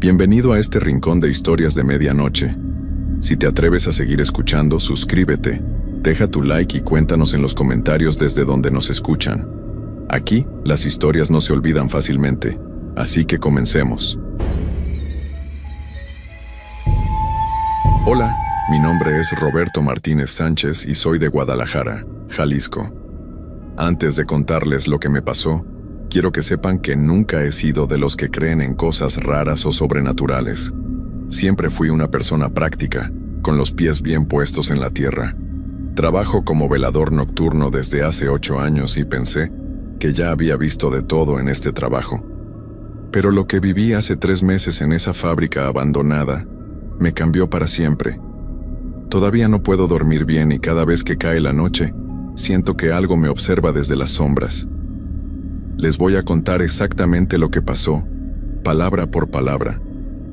Bienvenido a este rincón de historias de medianoche. Si te atreves a seguir escuchando, suscríbete, deja tu like y cuéntanos en los comentarios desde donde nos escuchan. Aquí, las historias no se olvidan fácilmente, así que comencemos. Hola, mi nombre es Roberto Martínez Sánchez y soy de Guadalajara, Jalisco. Antes de contarles lo que me pasó, quiero que sepan que nunca he sido de los que creen en cosas raras o sobrenaturales. Siempre fui una persona práctica, con los pies bien puestos en la tierra. Trabajo como velador nocturno desde hace 8 años y pensé que ya había visto de todo en este trabajo. Pero lo que viví hace 3 meses en esa fábrica abandonada me cambió para siempre. Todavía no puedo dormir bien y cada vez que cae la noche, siento que algo me observa desde las sombras. Les voy a contar exactamente lo que pasó, palabra por palabra,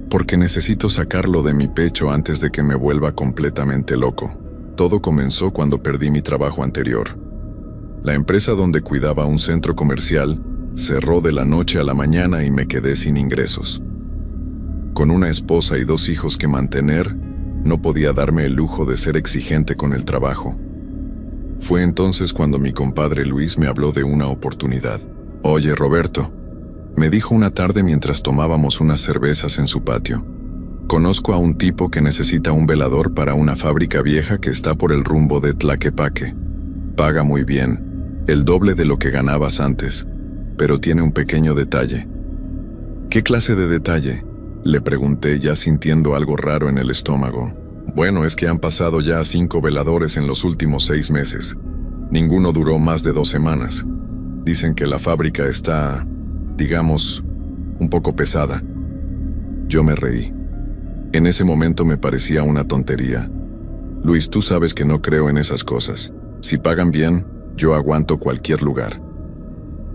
porque necesito sacarlo de mi pecho antes de que me vuelva completamente loco. Todo comenzó cuando perdí mi trabajo anterior. La empresa donde cuidaba un centro comercial cerró de la noche a la mañana y me quedé sin ingresos. Con una esposa y 2 hijos que mantener, no podía darme el lujo de ser exigente con el trabajo. Fue entonces cuando mi compadre Luis me habló de una oportunidad. «Oye, Roberto», me dijo una tarde mientras tomábamos unas cervezas en su patio. «Conozco a un tipo que necesita un velador para una fábrica vieja que está por el rumbo de Tlaquepaque. Paga muy bien, el doble de lo que ganabas antes, pero tiene un pequeño detalle». «¿Qué clase de detalle?», le pregunté ya sintiendo algo raro en el estómago. «Bueno, es que han pasado ya 5 veladores en los últimos 6 meses. Ninguno duró más de 2 semanas. Dicen que la fábrica está, digamos, un poco pesada». Yo me reí. En ese momento me parecía una tontería. «Luis, tú sabes que no creo en esas cosas. Si pagan bien, yo aguanto cualquier lugar».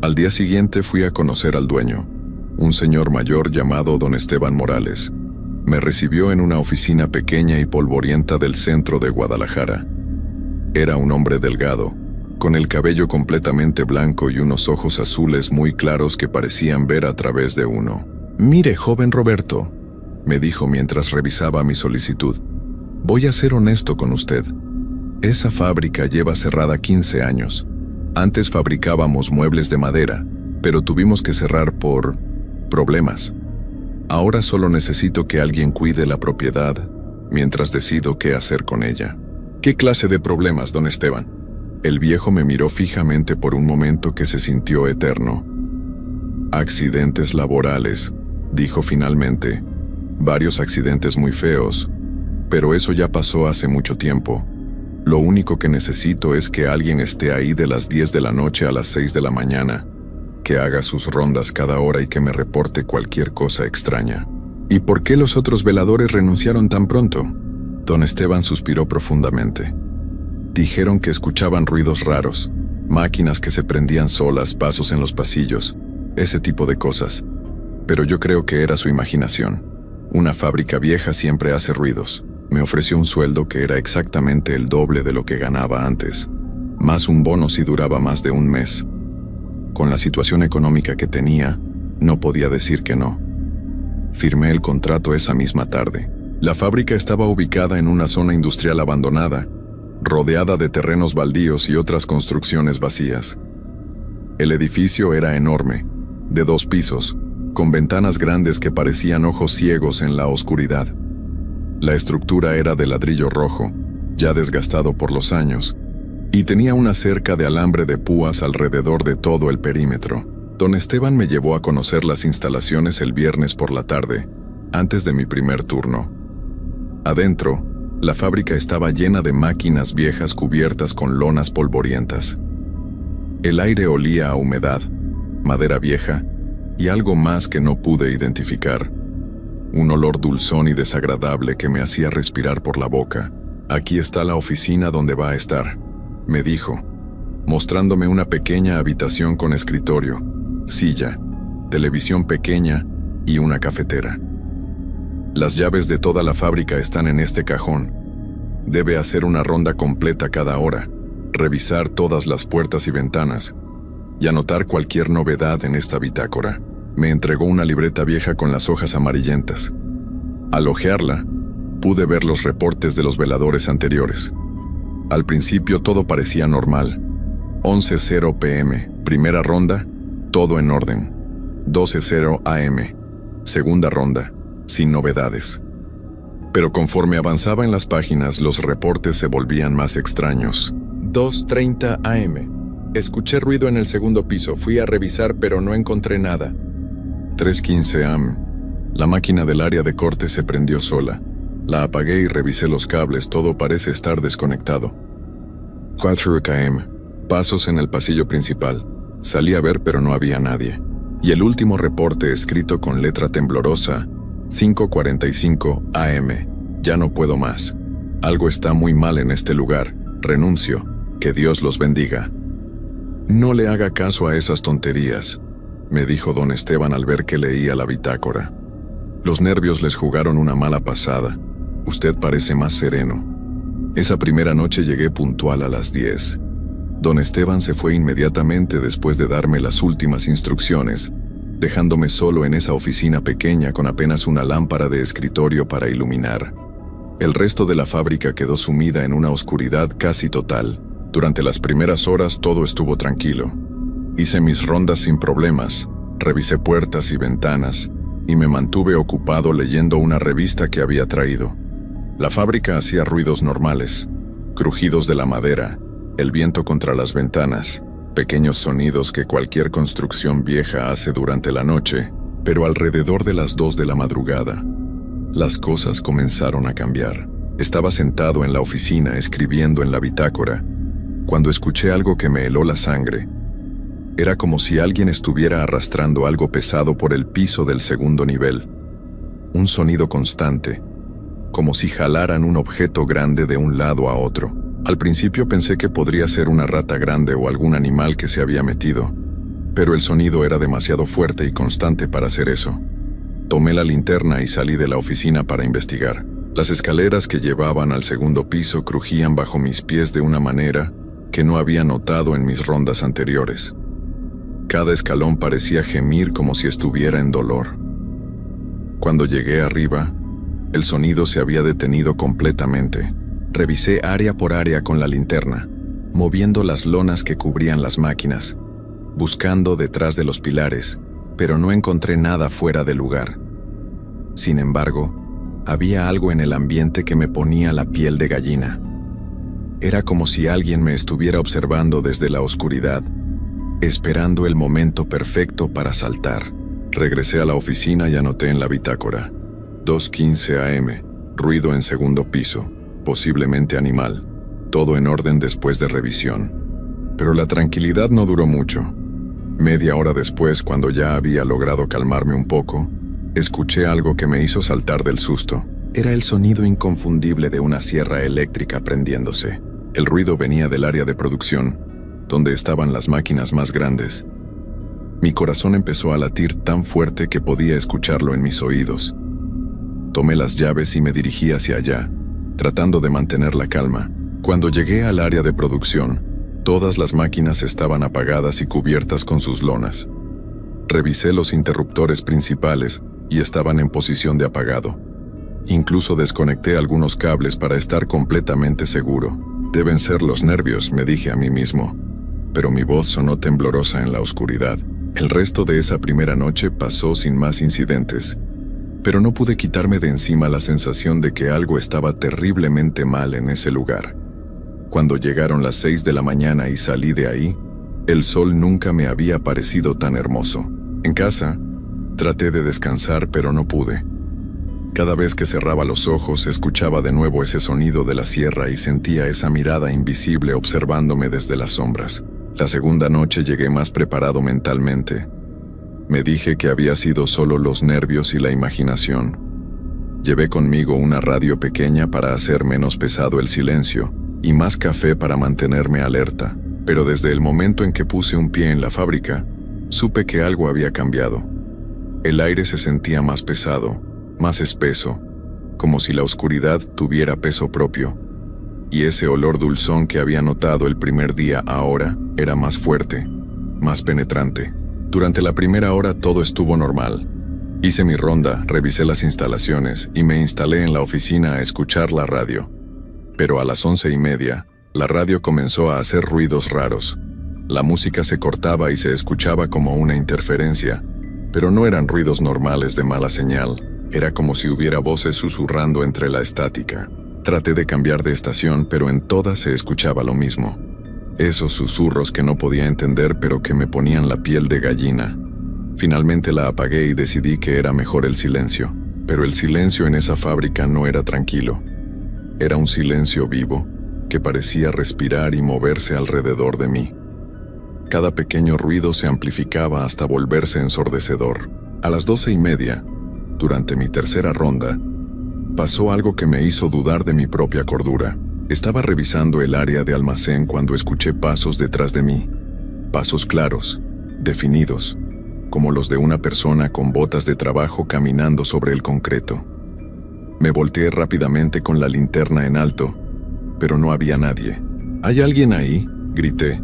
Al día siguiente fui a conocer al dueño, un señor mayor llamado Don Esteban Morales. Me recibió en una oficina pequeña y polvorienta del centro de Guadalajara. Era un hombre delgado, con el cabello completamente blanco y unos ojos azules muy claros que parecían ver a través de uno. «Mire, joven Roberto», me dijo mientras revisaba mi solicitud, «voy a ser honesto con usted. Esa fábrica lleva cerrada 15 años. Antes fabricábamos muebles de madera, pero tuvimos que cerrar por problemas. Ahora solo necesito que alguien cuide la propiedad mientras decido qué hacer con ella». «¿Qué clase de problemas, don Esteban?». El viejo me miró fijamente por un momento que se sintió eterno. «Accidentes laborales», dijo finalmente. «Varios accidentes muy feos, pero eso ya pasó hace mucho tiempo. Lo único que necesito es que alguien esté ahí de las 10 de la noche a las 6 de la mañana, que haga sus rondas cada hora y que me reporte cualquier cosa extraña». «¿Y por qué los otros veladores renunciaron tan pronto?». Don Esteban suspiró profundamente. «Dijeron que escuchaban ruidos raros, máquinas que se prendían solas, pasos en los pasillos, ese tipo de cosas. Pero yo creo que era su imaginación. Una fábrica vieja siempre hace ruidos». Me ofreció un sueldo que era exactamente el doble de lo que ganaba antes, más un bono si duraba más de un mes. Con la situación económica que tenía, no podía decir que no. Firmé el contrato esa misma tarde. La fábrica estaba ubicada en una zona industrial abandonada, rodeada de terrenos baldíos y otras construcciones vacías. El edificio era enorme, de 2 pisos, con ventanas grandes que parecían ojos ciegos en la oscuridad. La estructura era de ladrillo rojo, ya desgastado por los años, y tenía una cerca de alambre de púas alrededor de todo el perímetro. Don Esteban me llevó a conocer las instalaciones el viernes por la tarde, antes de mi primer turno. Adentro, la fábrica estaba llena de máquinas viejas cubiertas con lonas polvorientas. El aire olía a humedad, madera vieja y algo más que no pude identificar. Un olor dulzón y desagradable que me hacía respirar por la boca. «Aquí está la oficina donde va a estar», me dijo, mostrándome una pequeña habitación con escritorio, silla, televisión pequeña y una cafetera. «Las llaves de toda la fábrica están en este cajón. Debe hacer una ronda completa cada hora, revisar todas las puertas y ventanas, y anotar cualquier novedad en esta bitácora». Me entregó una libreta vieja con las hojas amarillentas. Al hojearla, pude ver los reportes de los veladores anteriores. Al principio todo parecía normal. 11:0 p.m., primera ronda, todo en orden. 12:0 a.m., segunda ronda, sin novedades. Pero conforme avanzaba en las páginas, los reportes se volvían más extraños. 2:30 a.m. Escuché ruido en el segundo piso. Fui a revisar, pero no encontré nada. 3:15 a.m. La máquina del área de corte se prendió sola. La apagué y revisé los cables. Todo parece estar desconectado. 4 a.m. Pasos en el pasillo principal. Salí a ver, pero no había nadie. Y el último reporte escrito con letra temblorosa: 5:45 a.m. Ya no puedo más. Algo está muy mal en este lugar. Renuncio. Que Dios los bendiga. No le haga caso a esas tonterías, me dijo don Esteban al ver que leía la bitácora. Los nervios les jugaron una mala pasada. Usted parece más sereno. Esa primera noche llegué puntual a las 10. Don Esteban se fue inmediatamente después de darme las últimas instrucciones, dejándome solo en esa oficina pequeña con apenas una lámpara de escritorio para iluminar. El resto de la fábrica quedó sumida en una oscuridad casi total. Durante las primeras horas todo estuvo tranquilo. Hice mis rondas sin problemas, revisé puertas y ventanas, y me mantuve ocupado leyendo una revista que había traído. La fábrica hacía ruidos normales, crujidos de la madera, el viento contra las ventanas, pequeños sonidos que cualquier construcción vieja hace durante la noche, pero alrededor de las 2 de la madrugada, las cosas comenzaron a cambiar. Estaba sentado en la oficina escribiendo en la bitácora, cuando escuché algo que me heló la sangre. Era como si alguien estuviera arrastrando algo pesado por el piso del segundo nivel. Un sonido constante, como si jalaran un objeto grande de un lado a otro. Al principio pensé que podría ser una rata grande o algún animal que se había metido, pero el sonido era demasiado fuerte y constante para hacer eso. Tomé la linterna y salí de la oficina para investigar. Las escaleras que llevaban al segundo piso crujían bajo mis pies de una manera que no había notado en mis rondas anteriores. Cada escalón parecía gemir como si estuviera en dolor. Cuando llegué arriba, el sonido se había detenido completamente. Revisé área por área con la linterna, moviendo las lonas que cubrían las máquinas, buscando detrás de los pilares, pero no encontré nada fuera de lugar. Sin embargo, había algo en el ambiente que me ponía la piel de gallina. Era como si alguien me estuviera observando desde la oscuridad, esperando el momento perfecto para saltar. Regresé a la oficina y anoté en la bitácora: 2:15 a.m., ruido en segundo piso, posiblemente animal, todo en orden después de revisión. Pero la tranquilidad no duró mucho. Media hora después, cuando ya había logrado calmarme un poco, escuché algo que me hizo saltar del susto. Era el sonido inconfundible de una sierra eléctrica prendiéndose. El ruido venía del área de producción, donde estaban las máquinas más grandes. Mi corazón empezó a latir tan fuerte que podía escucharlo en mis oídos. Tomé las llaves y me dirigí hacia allá, tratando de mantener la calma. Cuando llegué al área de producción, todas las máquinas estaban apagadas y cubiertas con sus lonas. Revisé los interruptores principales y estaban en posición de apagado. Incluso desconecté algunos cables para estar completamente seguro. Deben ser los nervios, me dije a mí mismo, pero mi voz sonó temblorosa en la oscuridad. El resto de esa primera noche pasó sin más incidentes, pero no pude quitarme de encima la sensación de que algo estaba terriblemente mal en ese lugar. Cuando llegaron las 6 de la mañana y salí de ahí, el sol nunca me había parecido tan hermoso. En casa, traté de descansar, pero no pude. Cada vez que cerraba los ojos, escuchaba de nuevo ese sonido de la sierra y sentía esa mirada invisible observándome desde las sombras. La segunda noche llegué más preparado mentalmente. Me dije que había sido solo los nervios y la imaginación. Llevé conmigo una radio pequeña para hacer menos pesado el silencio y más café para mantenerme alerta. Pero desde el momento en que puse un pie en la fábrica, supe que algo había cambiado. El aire se sentía más pesado, más espeso, como si la oscuridad tuviera peso propio, y ese olor dulzón que había notado el primer día ahora era más fuerte, más penetrante. Durante la primera hora todo estuvo normal. Hice mi ronda, revisé las instalaciones y me instalé en la oficina a escuchar la radio. Pero a las 11:30, la radio comenzó a hacer ruidos raros. La música se cortaba y se escuchaba como una interferencia, pero no eran ruidos normales de mala señal. Era como si hubiera voces susurrando entre la estática. Traté de cambiar de estación, pero en todas se escuchaba lo mismo. Esos susurros que no podía entender, pero que me ponían la piel de gallina. Finalmente la apagué y decidí que era mejor el silencio. Pero el silencio en esa fábrica no era tranquilo. Era un silencio vivo, que parecía respirar y moverse alrededor de mí. Cada pequeño ruido se amplificaba hasta volverse ensordecedor. A las 12:30, durante mi tercera ronda, pasó algo que me hizo dudar de mi propia cordura. Estaba revisando el área de almacén cuando escuché pasos detrás de mí. Pasos claros, definidos, como los de una persona con botas de trabajo caminando sobre el concreto. Me volteé rápidamente con la linterna en alto, pero no había nadie. ¿Hay alguien ahí?, grité,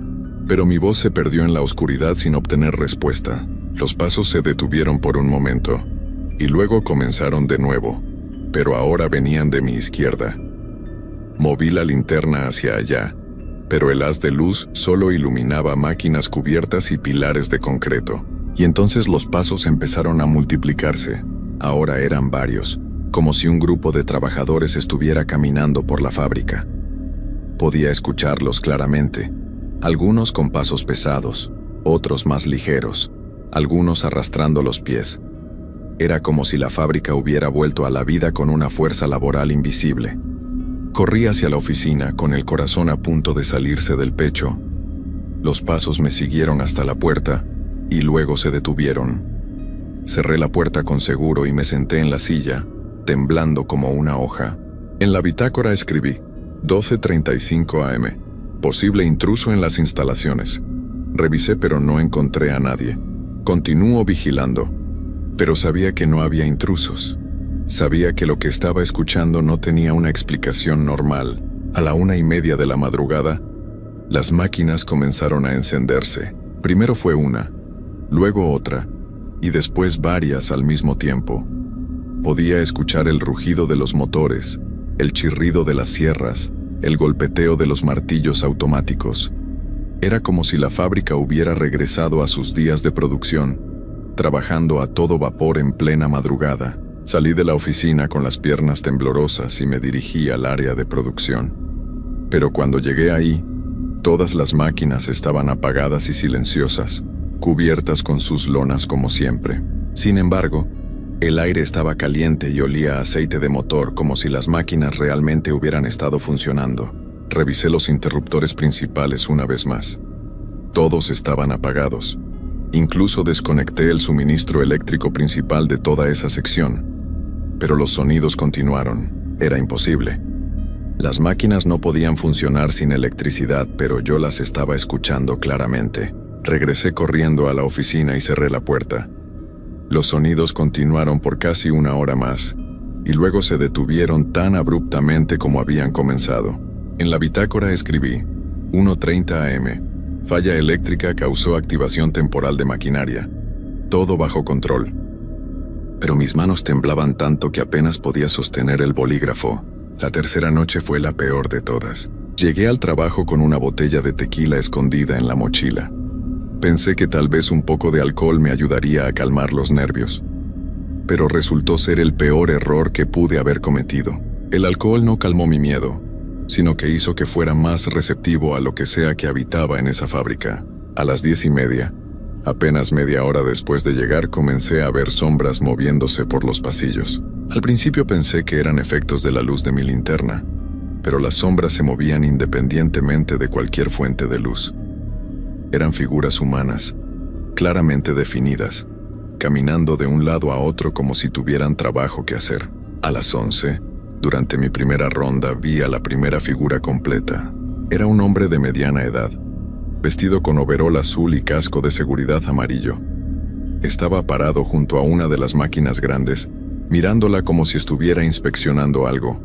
pero mi voz se perdió en la oscuridad sin obtener respuesta. Los pasos se detuvieron por un momento, y luego comenzaron de nuevo, pero ahora venían de mi izquierda. Moví la linterna hacia allá, pero el haz de luz solo iluminaba máquinas cubiertas y pilares de concreto. Y entonces los pasos empezaron a multiplicarse. Ahora eran varios, como si un grupo de trabajadores estuviera caminando por la fábrica. Podía escucharlos claramente, algunos con pasos pesados, otros más ligeros, algunos arrastrando los pies. Era como si la fábrica hubiera vuelto a la vida con una fuerza laboral invisible. Corrí hacia la oficina con el corazón a punto de salirse del pecho. Los pasos me siguieron hasta la puerta y luego se detuvieron. Cerré la puerta con seguro y me senté en la silla, temblando como una hoja. En la bitácora escribí: 12:35 AM. Posible intruso en las instalaciones. Revisé pero no encontré a nadie. Continúo vigilando, pero sabía que no había intrusos. Sabía que lo que estaba escuchando no tenía una explicación normal. A la 1:30 de la madrugada, las máquinas comenzaron a encenderse. Primero fue una, luego otra, y después varias al mismo tiempo. Podía escuchar el rugido de los motores, el chirrido de las sierras, el golpeteo de los martillos automáticos. Era como si la fábrica hubiera regresado a sus días de producción, trabajando a todo vapor en plena madrugada. Salí de la oficina con las piernas temblorosas y me dirigí al área de producción. Pero cuando llegué ahí, todas las máquinas estaban apagadas y silenciosas, cubiertas con sus lonas como siempre. Sin embargo, el aire estaba caliente y olía a aceite de motor, como si las máquinas realmente hubieran estado funcionando. Revisé los interruptores principales una vez más. Todos estaban apagados. Incluso desconecté el suministro eléctrico principal de toda esa sección. Pero los sonidos continuaron. Era imposible. Las máquinas no podían funcionar sin electricidad, pero yo las estaba escuchando claramente. Regresé corriendo a la oficina y cerré la puerta. Los sonidos continuaron por casi una hora más, y luego se detuvieron tan abruptamente como habían comenzado. En la bitácora escribí: 1:30 AM. Falla eléctrica causó activación temporal de maquinaria. Todo bajo control. Pero mis manos temblaban tanto que apenas podía sostener el bolígrafo. La tercera noche fue la peor de todas. Llegué al trabajo con una botella de tequila escondida en la mochila. Pensé que tal vez un poco de alcohol me ayudaría a calmar los nervios. Pero resultó ser el peor error que pude haber cometido. El alcohol no calmó mi miedo, sino que hizo que fuera más receptivo a lo que sea que habitaba en esa fábrica. A las 10:30, apenas media hora después de llegar, comencé a ver sombras moviéndose por los pasillos. Al principio pensé que eran efectos de la luz de mi linterna, pero las sombras se movían independientemente de cualquier fuente de luz. Eran figuras humanas, claramente definidas, caminando de un lado a otro como si tuvieran trabajo que hacer. A las 11, durante mi primera ronda, vi a la primera figura completa. Era un hombre de mediana edad, vestido con overol azul y casco de seguridad amarillo. Estaba parado junto a una de las máquinas grandes, mirándola como si estuviera inspeccionando algo.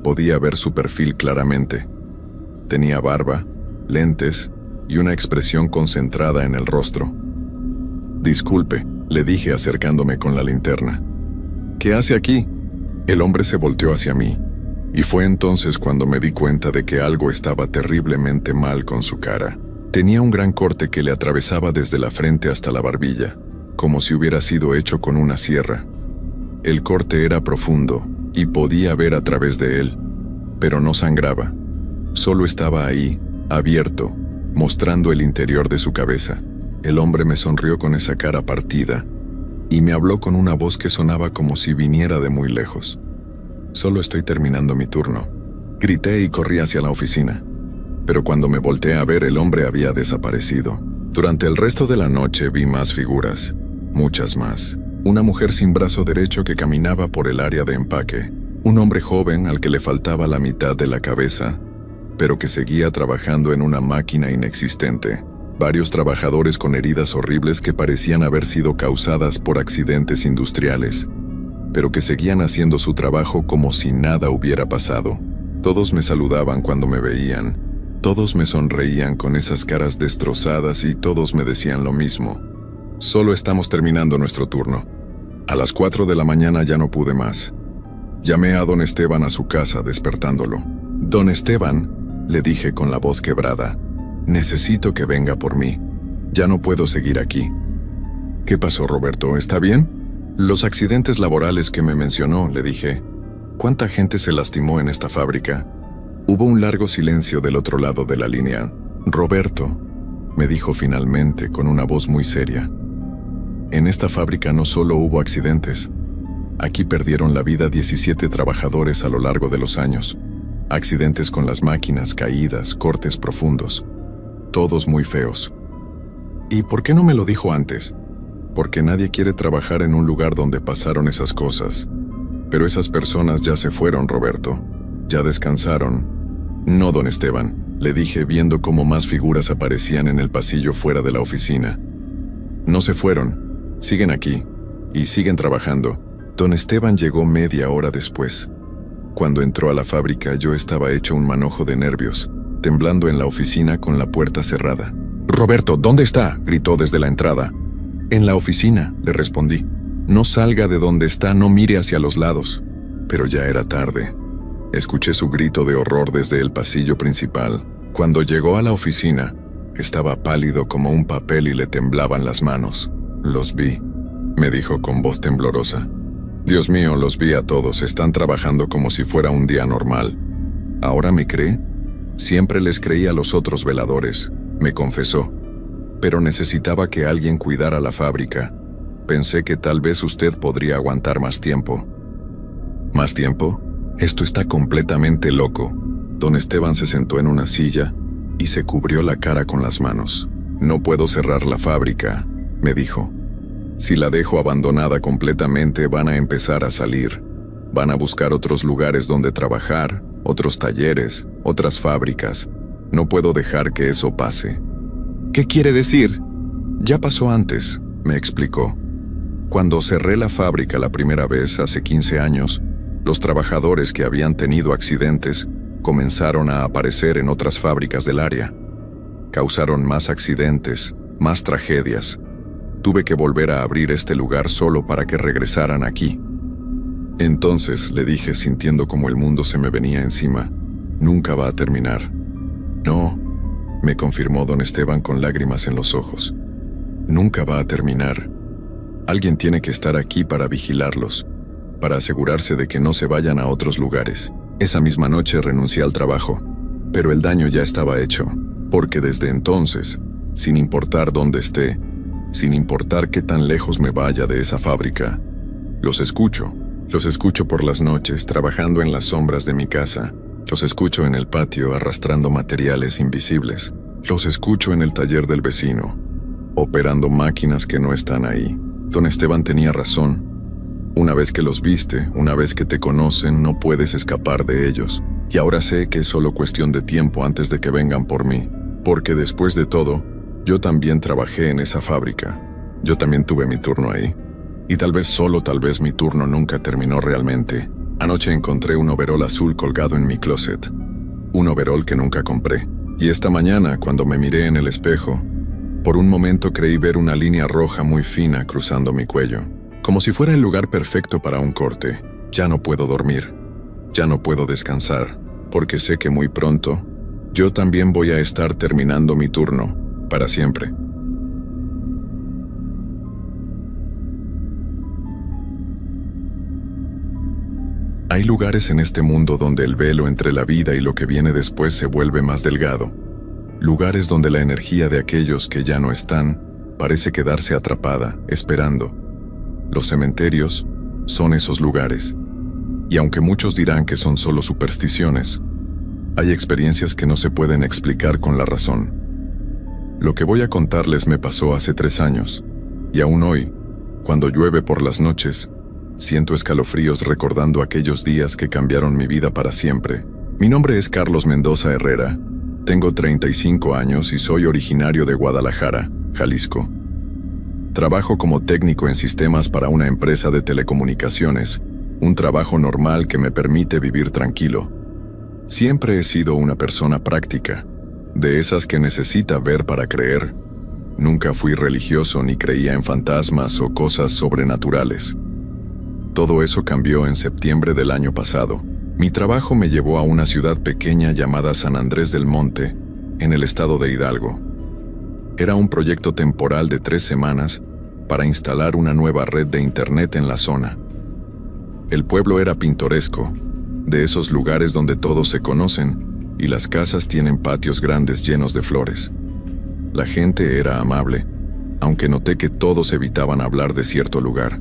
Podía ver su perfil claramente. Tenía barba, lentes y una expresión concentrada en el rostro. Disculpe, le dije acercándome con la linterna. ¿Qué hace aquí? El hombre se volteó hacia mí, y fue entonces cuando me di cuenta de que algo estaba terriblemente mal con su cara. Tenía un gran corte que le atravesaba desde la frente hasta la barbilla, como si hubiera sido hecho con una sierra. El corte era profundo, y podía ver a través de él, pero no sangraba. Solo estaba ahí, abierto, mostrando el interior de su cabeza. El hombre me sonrió con esa cara partida, y me habló con una voz que sonaba como si viniera de muy lejos. «Solo estoy terminando mi turno», grité y corrí hacia la oficina. Pero cuando me volteé a ver, el hombre había desaparecido. Durante el resto de la noche vi más figuras, muchas más. Una mujer sin brazo derecho que caminaba por el área de empaque. Un hombre joven al que le faltaba la mitad de la cabeza, pero que seguía trabajando en una máquina inexistente. Varios trabajadores con heridas horribles que parecían haber sido causadas por accidentes industriales, pero que seguían haciendo su trabajo como si nada hubiera pasado. Todos me saludaban cuando me veían. Todos me sonreían con esas caras destrozadas y todos me decían lo mismo. «Solo estamos terminando nuestro turno». A las 4 de la mañana ya no pude más. Llamé a don Esteban a su casa, despertándolo. «Don Esteban», le dije con la voz quebrada, «necesito que venga por mí. Ya no puedo seguir aquí». «¿Qué pasó, Roberto? ¿Está bien?» «Los accidentes laborales que me mencionó», le dije. «¿Cuánta gente se lastimó en esta fábrica?» Hubo un largo silencio del otro lado de la línea. «Roberto», me dijo finalmente con una voz muy seria, «en esta fábrica no solo hubo accidentes. Aquí perdieron la vida 17 trabajadores a lo largo de los años. Accidentes con las máquinas, caídas, cortes profundos. Todos muy feos». «¿Y por qué no me lo dijo antes?» «Porque nadie quiere trabajar en un lugar donde pasaron esas cosas. Pero esas personas ya se fueron, Roberto. Ya descansaron». «No, don Esteban», le dije viendo cómo más figuras aparecían en el pasillo fuera de la oficina. «No se fueron. Siguen aquí. Y siguen trabajando». Don Esteban llegó media hora después. Cuando entró a la fábrica yo estaba hecho un manojo de nervios, temblando en la oficina con la puerta cerrada. «Roberto, ¿dónde está?», gritó desde la entrada. «En la oficina», le respondí. «No salga de donde está, no mire hacia los lados». Pero ya era tarde. Escuché su grito de horror desde el pasillo principal. Cuando llegó a la oficina, estaba pálido como un papel y le temblaban las manos. «Los vi», me dijo con voz temblorosa. «Dios mío, los vi a todos, están trabajando como si fuera un día normal». «¿Ahora me cree?» «Siempre les creí a los otros veladores», me confesó. «Pero necesitaba que alguien cuidara la fábrica. Pensé que tal vez usted podría aguantar más tiempo». «¿Más tiempo? Esto está completamente loco». Don Esteban se sentó en una silla y se cubrió la cara con las manos. «No puedo cerrar la fábrica», me dijo. «Si la dejo abandonada completamente, van a empezar a salir. Van a buscar otros lugares donde trabajar, otros talleres, otras fábricas. No puedo dejar que eso pase». «¿Qué quiere decir?» «Ya pasó antes», me explicó. «Cuando cerré la fábrica la primera vez, hace 15 años, los trabajadores que habían tenido accidentes comenzaron a aparecer en otras fábricas del área. Causaron más accidentes, más tragedias. Tuve que volver a abrir este lugar solo para que regresaran aquí». Entonces le dije, sintiendo como el mundo se me venía encima, «Nunca va a terminar». «No», me confirmó don Esteban con lágrimas en los ojos. «Nunca va a terminar. Alguien tiene que estar aquí para vigilarlos, para asegurarse de que no se vayan a otros lugares». Esa misma noche renuncié al trabajo, pero el daño ya estaba hecho, porque desde entonces, sin importar dónde esté, sin importar qué tan lejos me vaya de esa fábrica, los escucho por las noches trabajando en las sombras de mi casa, los escucho en el patio arrastrando materiales invisibles, los escucho en el taller del vecino, operando máquinas que no están ahí. Don Esteban tenía razón. Una vez que los viste, una vez que te conocen, no puedes escapar de ellos. Y ahora sé que es solo cuestión de tiempo antes de que vengan por mí. Porque después de todo, yo también trabajé en esa fábrica. Yo también tuve mi turno ahí. Y tal vez mi turno nunca terminó realmente. Anoche encontré un overol azul colgado en mi closet. Un overol que nunca compré. Y esta mañana, cuando me miré en el espejo, Por un momento creí ver una línea roja muy fina cruzando mi cuello, como si fuera el lugar perfecto para un corte. Ya no puedo dormir, ya no puedo descansar, porque sé que muy pronto yo también voy a estar terminando mi turno, para siempre. Hay lugares en este mundo donde el velo entre la vida y lo que viene después se vuelve más delgado. Lugares donde la energía de aquellos que ya no están parece quedarse atrapada, esperando. Los cementerios son esos lugares. Y aunque muchos dirán que son solo supersticiones, hay experiencias que no se pueden explicar con la razón. Lo que voy a contarles me pasó hace 3 años, y aún hoy, cuando llueve por las noches, siento escalofríos recordando aquellos días que cambiaron mi vida para siempre. Mi nombre es Carlos Mendoza Herrera, tengo 35 años y soy originario de Guadalajara, Jalisco. Trabajo como técnico en sistemas para una empresa de telecomunicaciones, un trabajo normal que me permite vivir tranquilo. Siempre he sido una persona práctica, de esas que necesita ver para creer. Nunca fui religioso ni creía en fantasmas o cosas sobrenaturales. Todo eso cambió en septiembre del año pasado. Mi trabajo me llevó a una ciudad pequeña llamada San Andrés del Monte, en el estado de Hidalgo. Era un proyecto temporal de 3 semanas para instalar una nueva red de internet en la zona. El pueblo era pintoresco, de esos lugares donde todos se conocen y las casas tienen patios grandes llenos de flores. La gente era amable, aunque noté que todos evitaban hablar de cierto lugar,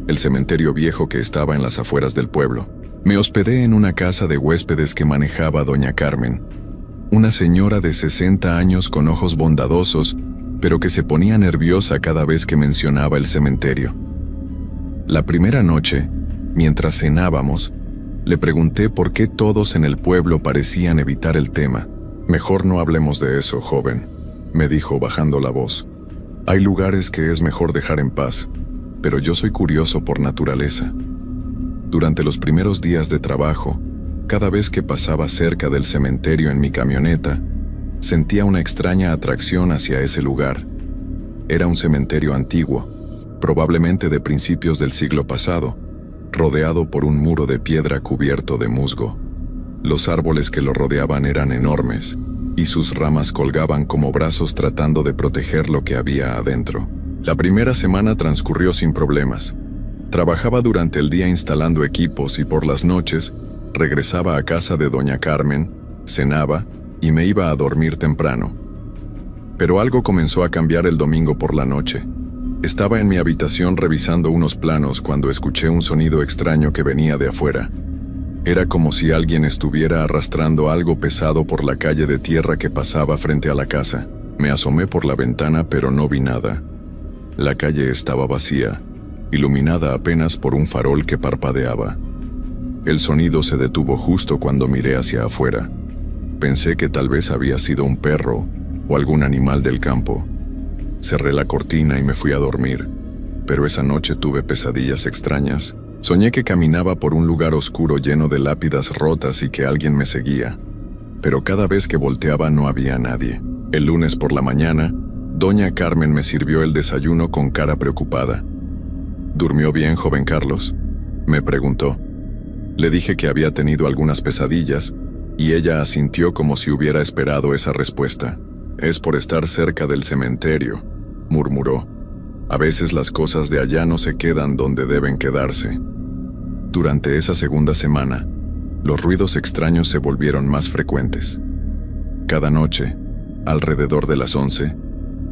el cementerio viejo que estaba en las afueras del pueblo. Me hospedé en una casa de huéspedes que manejaba doña Carmen, una señora de 60 años con ojos bondadosos, pero que se ponía nerviosa cada vez que mencionaba el cementerio. La primera noche, mientras cenábamos, le pregunté por qué todos en el pueblo parecían evitar el tema. «Mejor no hablemos de eso, joven», me dijo bajando la voz. «Hay lugares que es mejor dejar en paz, pero yo soy curioso por naturaleza». Durante los primeros días de trabajo, cada vez que pasaba cerca del cementerio en mi camioneta, sentía una extraña atracción hacia ese lugar. Era un cementerio antiguo, probablemente de principios del siglo pasado, rodeado por un muro de piedra cubierto de musgo. Los árboles que lo rodeaban eran enormes, y sus ramas colgaban como brazos tratando de proteger lo que había adentro. La primera semana transcurrió sin problemas. Trabajaba durante el día instalando equipos y por las noches regresaba a casa de doña Carmen, cenaba y me iba a dormir temprano. Pero algo comenzó a cambiar el domingo por la noche. Estaba en mi habitación revisando unos planos cuando escuché un sonido extraño que venía de afuera. Era como si alguien estuviera arrastrando algo pesado por la calle de tierra que pasaba frente a la casa. Me asomé por la ventana pero no vi nada. La calle estaba vacía, iluminada apenas por un farol que parpadeaba. El sonido se detuvo justo cuando miré hacia afuera. Pensé que tal vez había sido un perro o algún animal del campo. Cerré la cortina y me fui a dormir, pero esa noche tuve pesadillas extrañas. Soñé que caminaba por un lugar oscuro lleno de lápidas rotas y que alguien me seguía, pero cada vez que volteaba no había nadie. El lunes por la mañana, doña Carmen me sirvió el desayuno con cara preocupada. «¿Durmió bien, joven Carlos?», me preguntó. Le dije que había tenido algunas pesadillas, y ella asintió como si hubiera esperado esa respuesta. «Es por estar cerca del cementerio», murmuró. «A veces las cosas de allá no se quedan donde deben quedarse». Durante esa segunda semana, los ruidos extraños se volvieron más frecuentes. Cada noche, alrededor de las 11,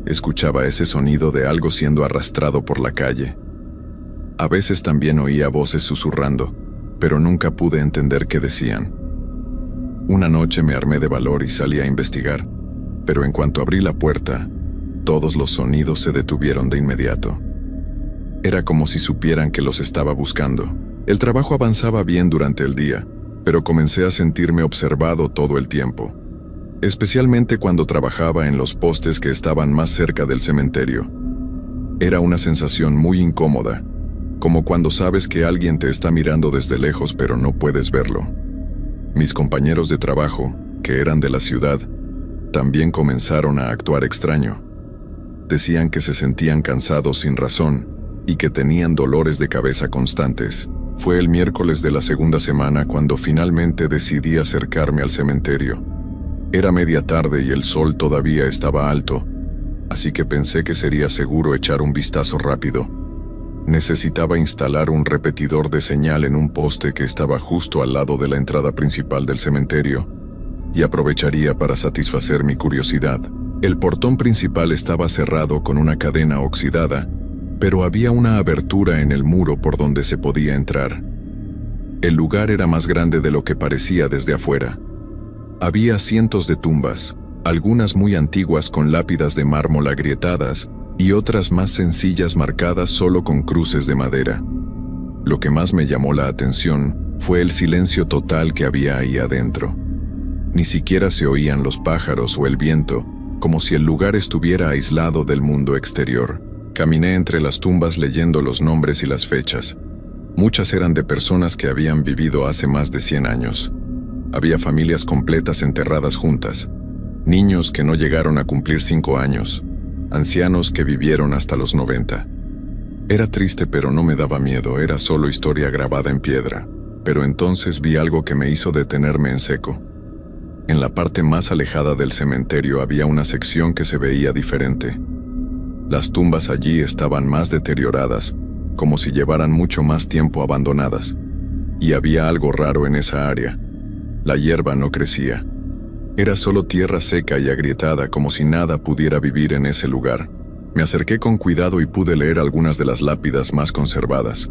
escuchaba ese sonido de algo siendo arrastrado por la calle. A veces también oía voces susurrando, pero nunca pude entender qué decían. Una noche me armé de valor y salí a investigar, pero en cuanto abrí la puerta, todos los sonidos se detuvieron de inmediato. Era como si supieran que los estaba buscando. El trabajo avanzaba bien durante el día, pero comencé a sentirme observado todo el tiempo, especialmente cuando trabajaba en los postes que estaban más cerca del cementerio. Era una sensación muy incómoda, como cuando sabes que alguien te está mirando desde lejos pero no puedes verlo. Mis compañeros de trabajo, que eran de la ciudad, también comenzaron a actuar extraño. Decían que se sentían cansados sin razón y que tenían dolores de cabeza constantes. Fue el miércoles de la segunda semana cuando finalmente decidí acercarme al cementerio. Era media tarde y el sol todavía estaba alto, así que pensé que sería seguro echar un vistazo rápido. Necesitaba instalar un repetidor de señal en un poste que estaba justo al lado de la entrada principal del cementerio, y aprovecharía para satisfacer mi curiosidad. El portón principal estaba cerrado con una cadena oxidada, pero había una abertura en el muro por donde se podía entrar. El lugar era más grande de lo que parecía desde afuera. Había cientos de tumbas, algunas muy antiguas con lápidas de mármol agrietadas y otras más sencillas marcadas solo con cruces de madera. Lo que más me llamó la atención fue el silencio total que había ahí adentro. Ni siquiera se oían los pájaros o el viento, como si el lugar estuviera aislado del mundo exterior. Caminé entre las tumbas leyendo los nombres y las fechas. Muchas eran de personas que habían vivido hace más de 100 años. Había familias completas enterradas juntas, niños que no llegaron a cumplir 5 años, ancianos que vivieron hasta los 90. Era triste, pero no me daba miedo, era solo historia grabada en piedra. Pero entonces vi algo que me hizo detenerme en seco. En la parte más alejada del cementerio había una sección que se veía diferente. Las tumbas allí estaban más deterioradas, como si llevaran mucho más tiempo abandonadas. Y había algo raro en esa área. La hierba no crecía. Era solo tierra seca y agrietada, como si nada pudiera vivir en ese lugar. Me acerqué con cuidado y pude leer algunas de las lápidas más conservadas.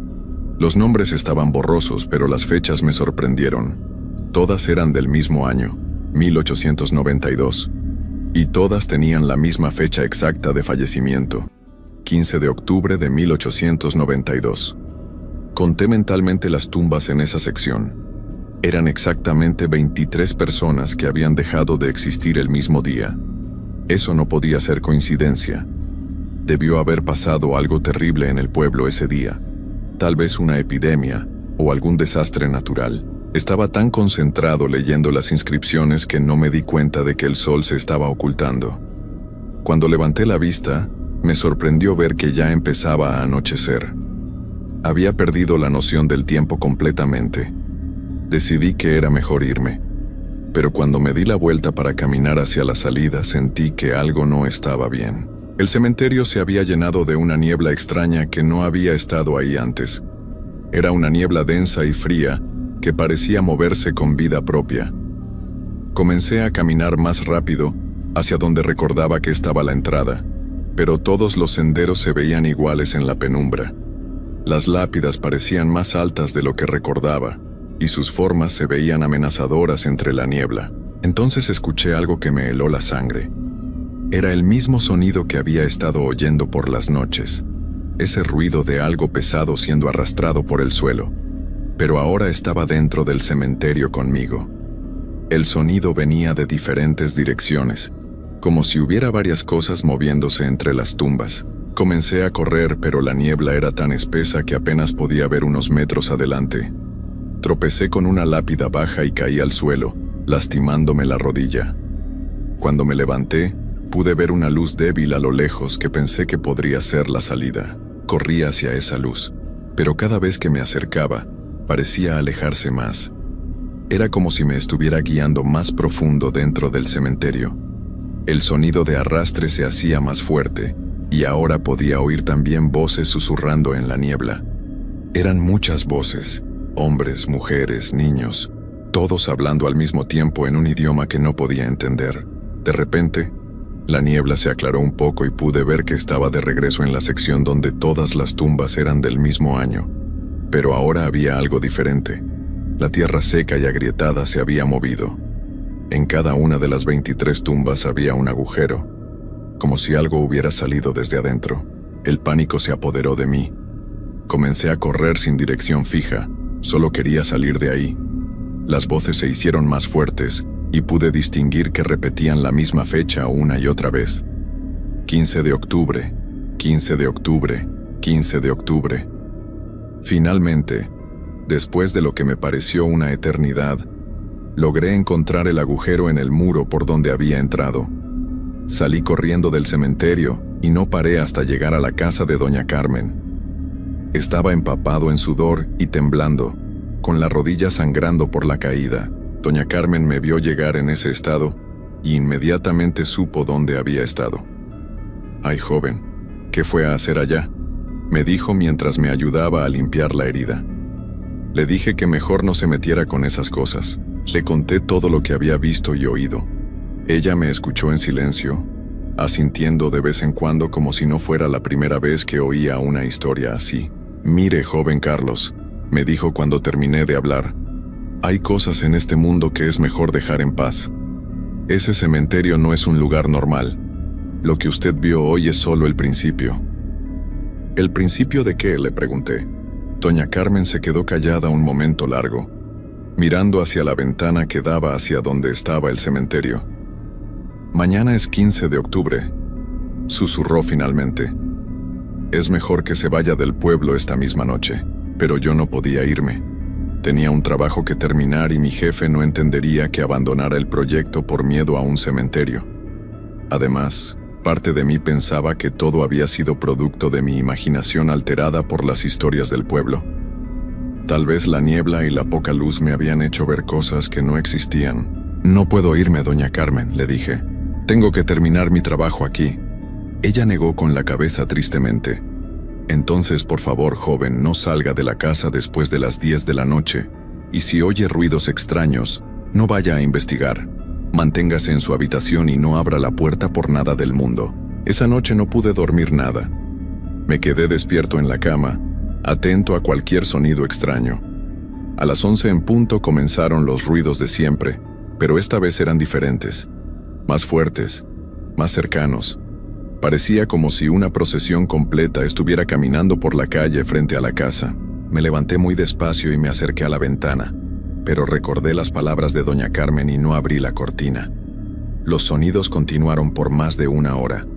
Los nombres estaban borrosos, pero las fechas me sorprendieron. Todas eran del mismo año, 1892. Y todas tenían la misma fecha exacta de fallecimiento, 15 de octubre de 1892. Conté mentalmente las tumbas en esa sección. Eran exactamente 23 personas que habían dejado de existir el mismo día. Eso no podía ser coincidencia. Debió haber pasado algo terrible en el pueblo ese día. Tal vez una epidemia o algún desastre natural. Estaba tan concentrado leyendo las inscripciones que no me di cuenta de que el sol se estaba ocultando. Cuando levanté la vista, me sorprendió ver que ya empezaba a anochecer. Había perdido la noción del tiempo completamente. Decidí que era mejor irme. Pero cuando me di la vuelta para caminar hacia la salida, sentí que algo no estaba bien. El cementerio se había llenado de una niebla extraña que no había estado ahí antes. Era una niebla densa y fría que parecía moverse con vida propia. Comencé a caminar más rápido hacia donde recordaba que estaba la entrada, pero todos los senderos se veían iguales en la penumbra. Las lápidas parecían más altas de lo que recordaba, y sus formas se veían amenazadoras entre la niebla. Entonces escuché algo que me heló la sangre. Era el mismo sonido que había estado oyendo por las noches, ese ruido de algo pesado siendo arrastrado por el suelo. Pero ahora estaba dentro del cementerio conmigo. El sonido venía de diferentes direcciones, como si hubiera varias cosas moviéndose entre las tumbas. Comencé a correr, pero la niebla era tan espesa que apenas podía ver unos metros adelante. Tropecé con una lápida baja y caí al suelo, lastimándome la rodilla. Cuando me levanté, pude ver una luz débil a lo lejos que pensé que podría ser la salida. Corrí hacia esa luz, pero cada vez que me acercaba, parecía alejarse más. Era como si me estuviera guiando más profundo dentro del cementerio. El sonido de arrastre se hacía más fuerte, y ahora podía oír también voces susurrando en la niebla. Eran muchas voces, hombres, mujeres, niños, todos hablando al mismo tiempo en un idioma que no podía entender. De repente, la niebla se aclaró un poco y pude ver que estaba de regreso en la sección donde todas las tumbas eran del mismo año. Pero ahora había algo diferente. La tierra seca y agrietada se había movido. En cada una de las 23 tumbas había un agujero, como si algo hubiera salido desde adentro. El pánico se apoderó de mí. Comencé a correr sin dirección fija, solo quería salir de ahí. Las voces se hicieron más fuertes y pude distinguir que repetían la misma fecha una y otra vez. 15 de octubre, 15 de octubre, 15 de octubre. Finalmente, después de lo que me pareció una eternidad, logré encontrar el agujero en el muro por donde había entrado. Salí corriendo del cementerio y no paré hasta llegar a la casa de doña Carmen. Estaba empapado en sudor y temblando, con la rodilla sangrando por la caída. Doña Carmen me vio llegar en ese estado y inmediatamente supo dónde había estado. «Ay, joven, ¿qué fue a hacer allá?», me dijo mientras me ayudaba a limpiar la herida. Le dije que mejor no se metiera con esas cosas. Le conté todo lo que había visto y oído. Ella me escuchó en silencio, asintiendo de vez en cuando como si no fuera la primera vez que oía una historia así. «Mire, joven Carlos», me dijo cuando terminé de hablar, «hay cosas en este mundo que es mejor dejar en paz. Ese cementerio no es un lugar normal. Lo que usted vio hoy es solo el principio». «¿El principio de qué?», le pregunté. Doña Carmen se quedó callada un momento largo, mirando hacia la ventana que daba hacia donde estaba el cementerio. «Mañana es 15 de octubre», susurró finalmente. «Es mejor que se vaya del pueblo esta misma noche». Pero yo no podía irme. Tenía un trabajo que terminar y mi jefe no entendería que abandonara el proyecto por miedo a un cementerio. Además, parte de mí pensaba que todo había sido producto de mi imaginación alterada por las historias del pueblo. Tal vez la niebla y la poca luz me habían hecho ver cosas que no existían. «No puedo irme, doña Carmen», le dije. «Tengo que terminar mi trabajo aquí». Ella negó con la cabeza tristemente. «Entonces, por favor, joven, no salga de la casa después de las 10 de la noche, y si oye ruidos extraños, no vaya a investigar. Manténgase en su habitación y no abra la puerta por nada del mundo». Esa noche no pude dormir nada. Me quedé despierto en la cama, atento a cualquier sonido extraño. A las 11 en punto comenzaron los ruidos de siempre, pero esta vez eran diferentes, más fuertes, más cercanos. Parecía como si una procesión completa estuviera caminando por la calle frente a la casa. Me levanté muy despacio y me acerqué a la ventana, pero recordé las palabras de doña Carmen y no abrí la cortina. Los sonidos continuaron por más de una hora.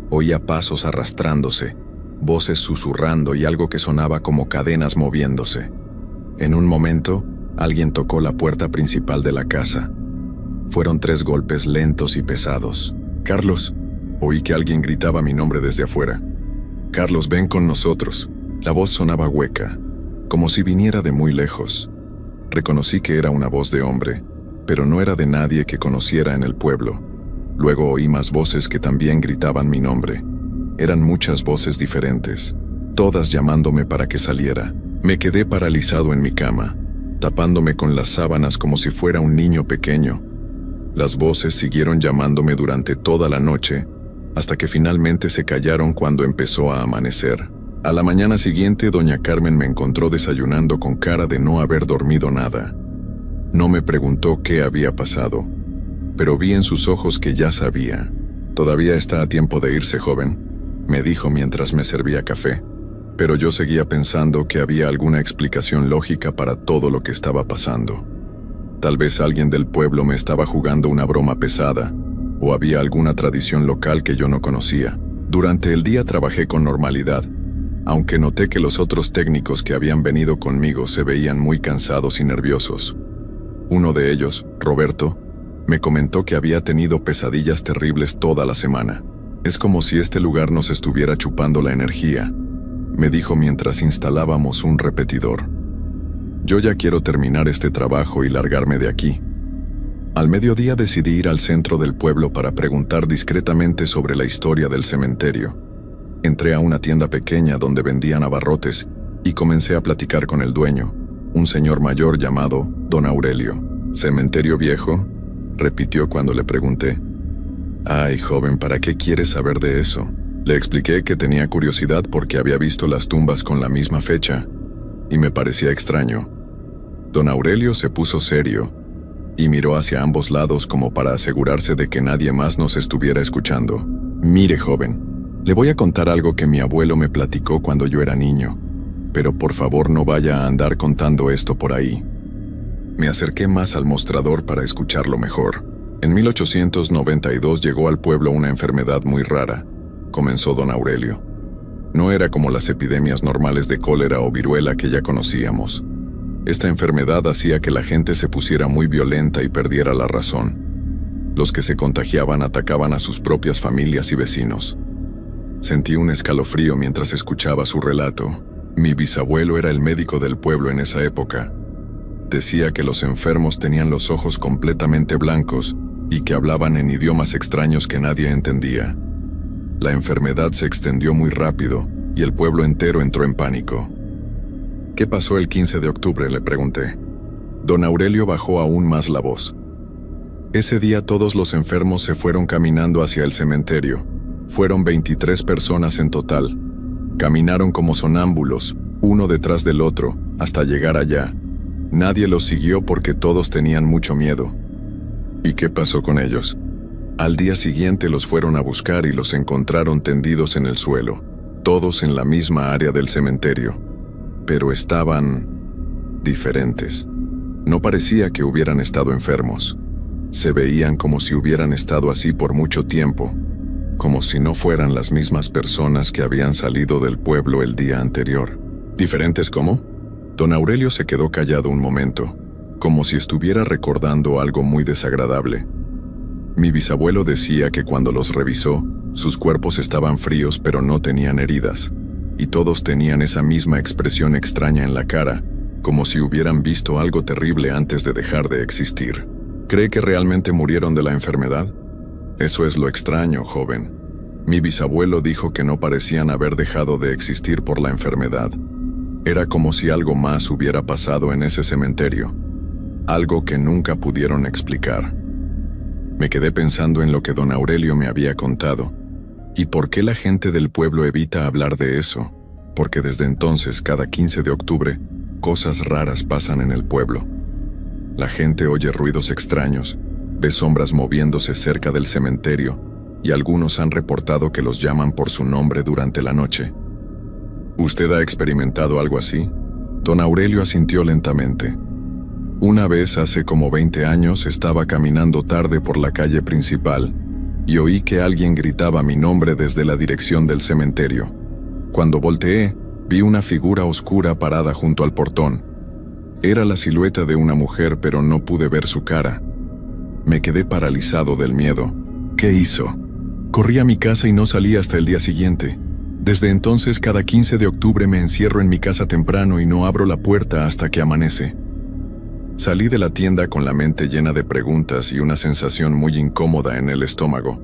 Oía pasos arrastrándose, voces susurrando y algo que sonaba como cadenas moviéndose. En un momento, alguien tocó la puerta principal de la casa. Fueron 3 golpes lentos y pesados. «Carlos», oí que alguien gritaba mi nombre desde afuera. «Carlos, ven con nosotros». La voz sonaba hueca, como si viniera de muy lejos. Reconocí que era una voz de hombre, pero no era de nadie que conociera en el pueblo. Luego oí más voces que también gritaban mi nombre. Eran muchas voces diferentes, todas llamándome para que saliera. Me quedé paralizado en mi cama, tapándome con las sábanas como si fuera un niño pequeño. Las voces siguieron llamándome durante toda la noche, hasta que finalmente se callaron cuando empezó a amanecer. A la mañana siguiente, doña Carmen me encontró desayunando con cara de no haber dormido nada. No me preguntó qué había pasado, pero vi en sus ojos que ya sabía. «Todavía está a tiempo de irse, joven», me dijo mientras me servía café. Pero yo seguía pensando que había alguna explicación lógica para todo lo que estaba pasando. Tal vez alguien del pueblo me estaba jugando una broma pesada, o había alguna tradición local que yo no conocía. Durante el día trabajé con normalidad, aunque noté que los otros técnicos que habían venido conmigo se veían muy cansados y nerviosos. Uno de ellos, Roberto, me comentó que había tenido pesadillas terribles toda la semana. «Es como si este lugar nos estuviera chupando la energía», me dijo mientras instalábamos un repetidor. «Yo ya quiero terminar este trabajo y largarme de aquí». Al mediodía decidí ir al centro del pueblo para preguntar discretamente sobre la historia del cementerio. Entré a una tienda pequeña donde vendían abarrotes y comencé a platicar con el dueño, un señor mayor llamado Don Aurelio. «¿Cementerio viejo?», repitió cuando le pregunté. «Ay, joven, ¿para qué quieres saber de eso?». Le expliqué que tenía curiosidad porque había visto las tumbas con la misma fecha y me parecía extraño. Don Aurelio se puso serio y miró hacia ambos lados como para asegurarse de que nadie más nos estuviera escuchando. «Mire, joven, le voy a contar algo que mi abuelo me platicó cuando yo era niño, pero por favor no vaya a andar contando esto por ahí». Me acerqué más al mostrador para escucharlo mejor. «En 1892 llegó al pueblo una enfermedad muy rara», comenzó don Aurelio. «No era como las epidemias normales de cólera o viruela que ya conocíamos. Esta enfermedad hacía que la gente se pusiera muy violenta y perdiera la razón. Los que se contagiaban atacaban a sus propias familias y vecinos. Sentí un escalofrío mientras escuchaba su relato. Mi bisabuelo era el médico del pueblo en esa época. Decía que los enfermos tenían los ojos completamente blancos y que hablaban en idiomas extraños que nadie entendía. La enfermedad se extendió muy rápido y el pueblo entero entró en pánico. ¿Qué pasó el 15 de octubre?, le pregunté. Don Aurelio bajó aún más la voz. Ese día todos los enfermos se fueron caminando hacia el cementerio. Fueron 23 personas en total. Caminaron como sonámbulos, uno detrás del otro, hasta llegar allá. Nadie los siguió porque todos tenían mucho miedo. ¿Y qué pasó con ellos? Al día siguiente los fueron a buscar y los encontraron tendidos en el suelo, todos en la misma área del cementerio. Pero estaban diferentes. No parecía que hubieran estado enfermos. Se veían como si hubieran estado así por mucho tiempo, como si no fueran las mismas personas que habían salido del pueblo el día anterior. ¿Diferentes cómo? Don Aurelio se quedó callado un momento, como si estuviera recordando algo muy desagradable. Mi bisabuelo decía que cuando los revisó, sus cuerpos estaban fríos pero no tenían heridas, y todos tenían esa misma expresión extraña en la cara, como si hubieran visto algo terrible antes de dejar de existir. ¿Cree que realmente murieron de la enfermedad? Eso es lo extraño, joven. Mi bisabuelo dijo que no parecían haber dejado de existir por la enfermedad. Era como si algo más hubiera pasado en ese cementerio, algo que nunca pudieron explicar. Me quedé pensando en lo que don Aurelio me había contado. ¿Y por qué la gente del pueblo evita hablar de eso? Porque desde entonces, cada 15 de octubre, cosas raras pasan en el pueblo. La gente oye ruidos extraños, ve sombras moviéndose cerca del cementerio, y algunos han reportado que los llaman por su nombre durante la noche. ¿Usted ha experimentado algo así? Don Aurelio asintió lentamente. Una vez, hace como 20 años, estaba caminando tarde por la calle principal y oí que alguien gritaba mi nombre desde la dirección del cementerio. Cuando volteé, vi una figura oscura parada junto al portón. Era la silueta de una mujer, pero no pude ver su cara. Me quedé paralizado del miedo. ¿Qué hizo? Corrí a mi casa y no salí hasta el día siguiente. Desde entonces, cada 15 de octubre me encierro en mi casa temprano y no abro la puerta hasta que amanece. Salí de la tienda con la mente llena de preguntas y una sensación muy incómoda en el estómago.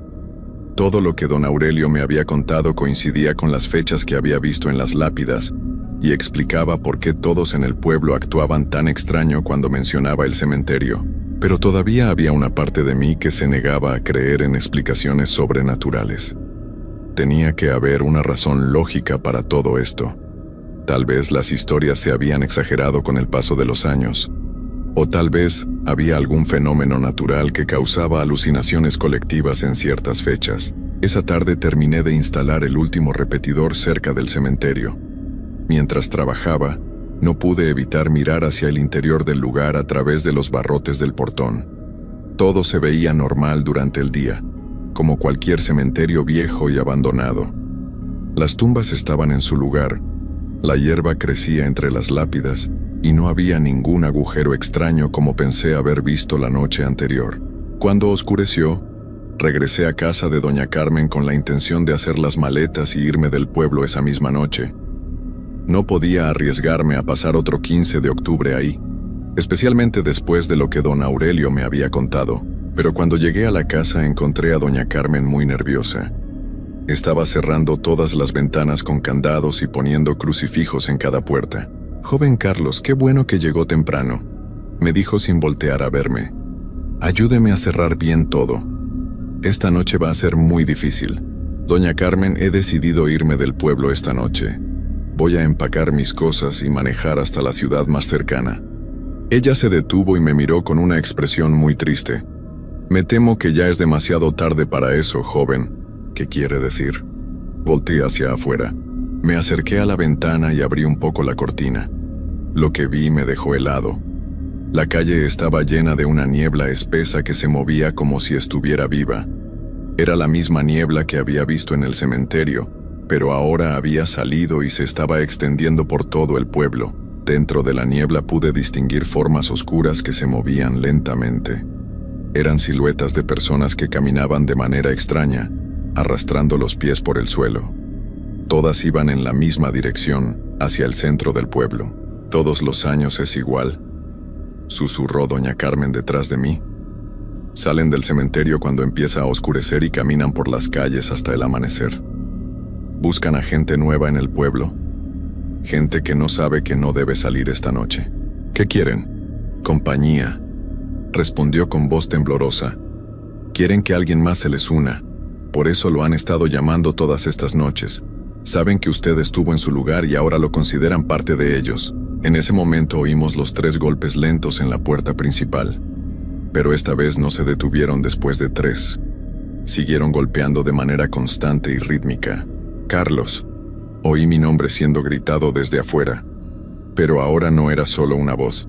Todo lo que don Aurelio me había contado coincidía con las fechas que había visto en las lápidas y explicaba por qué todos en el pueblo actuaban tan extraño cuando mencionaba el cementerio. Pero todavía había una parte de mí que se negaba a creer en explicaciones sobrenaturales. Tenía que haber una razón lógica para todo esto. Tal vez las historias se habían exagerado con el paso de los años. O tal vez había algún fenómeno natural que causaba alucinaciones colectivas en ciertas fechas. Esa tarde terminé de instalar el último repetidor cerca del cementerio. Mientras trabajaba, no pude evitar mirar hacia el interior del lugar a través de los barrotes del portón. Todo se veía normal durante el día, como cualquier cementerio viejo y abandonado. Las tumbas estaban en su lugar, la hierba crecía entre las lápidas y no había ningún agujero extraño como pensé haber visto la noche anterior. Cuando oscureció, regresé a casa de doña Carmen con la intención de hacer las maletas y irme del pueblo esa misma noche. No podía arriesgarme a pasar otro 15 de octubre ahí, especialmente después de lo que don Aurelio me había contado, pero cuando llegué a la casa encontré a doña Carmen muy nerviosa. Estaba cerrando todas las ventanas con candados y poniendo crucifijos en cada puerta. «Joven Carlos, qué bueno que llegó temprano», me dijo sin voltear a verme. «Ayúdeme a cerrar bien todo. Esta noche va a ser muy difícil. Doña Carmen, he decidido irme del pueblo esta noche. Voy a empacar mis cosas y manejar hasta la ciudad más cercana». Ella se detuvo y me miró con una expresión muy triste. «Me temo que ya es demasiado tarde para eso, joven». «¿Qué quiere decir?». Volteé hacia afuera. Me acerqué a la ventana y abrí un poco la cortina. Lo que vi me dejó helado. La calle estaba llena de una niebla espesa que se movía como si estuviera viva. Era la misma niebla que había visto en el cementerio, pero ahora había salido y se estaba extendiendo por todo el pueblo. Dentro de la niebla pude distinguir formas oscuras que se movían lentamente. Eran siluetas de personas que caminaban de manera extraña, arrastrando los pies por el suelo. Todas iban en la misma dirección, hacia el centro del pueblo. «Todos los años es igual», susurró doña Carmen detrás de mí. «Salen del cementerio cuando empieza a oscurecer y caminan por las calles hasta el amanecer. Buscan a gente nueva en el pueblo, gente que no sabe que no debe salir esta noche. ¿Qué quieren?» «Compañía», respondió con voz temblorosa. «Quieren que alguien más se les una. Por eso lo han estado llamando todas estas noches. Saben que usted estuvo en su lugar y ahora lo consideran parte de ellos». En ese momento oímos los 3 golpes lentos en la puerta principal. Pero esta vez no se detuvieron después de 3. Siguieron golpeando de manera constante y rítmica. «Carlos», oí mi nombre siendo gritado desde afuera. Pero ahora no era solo una voz.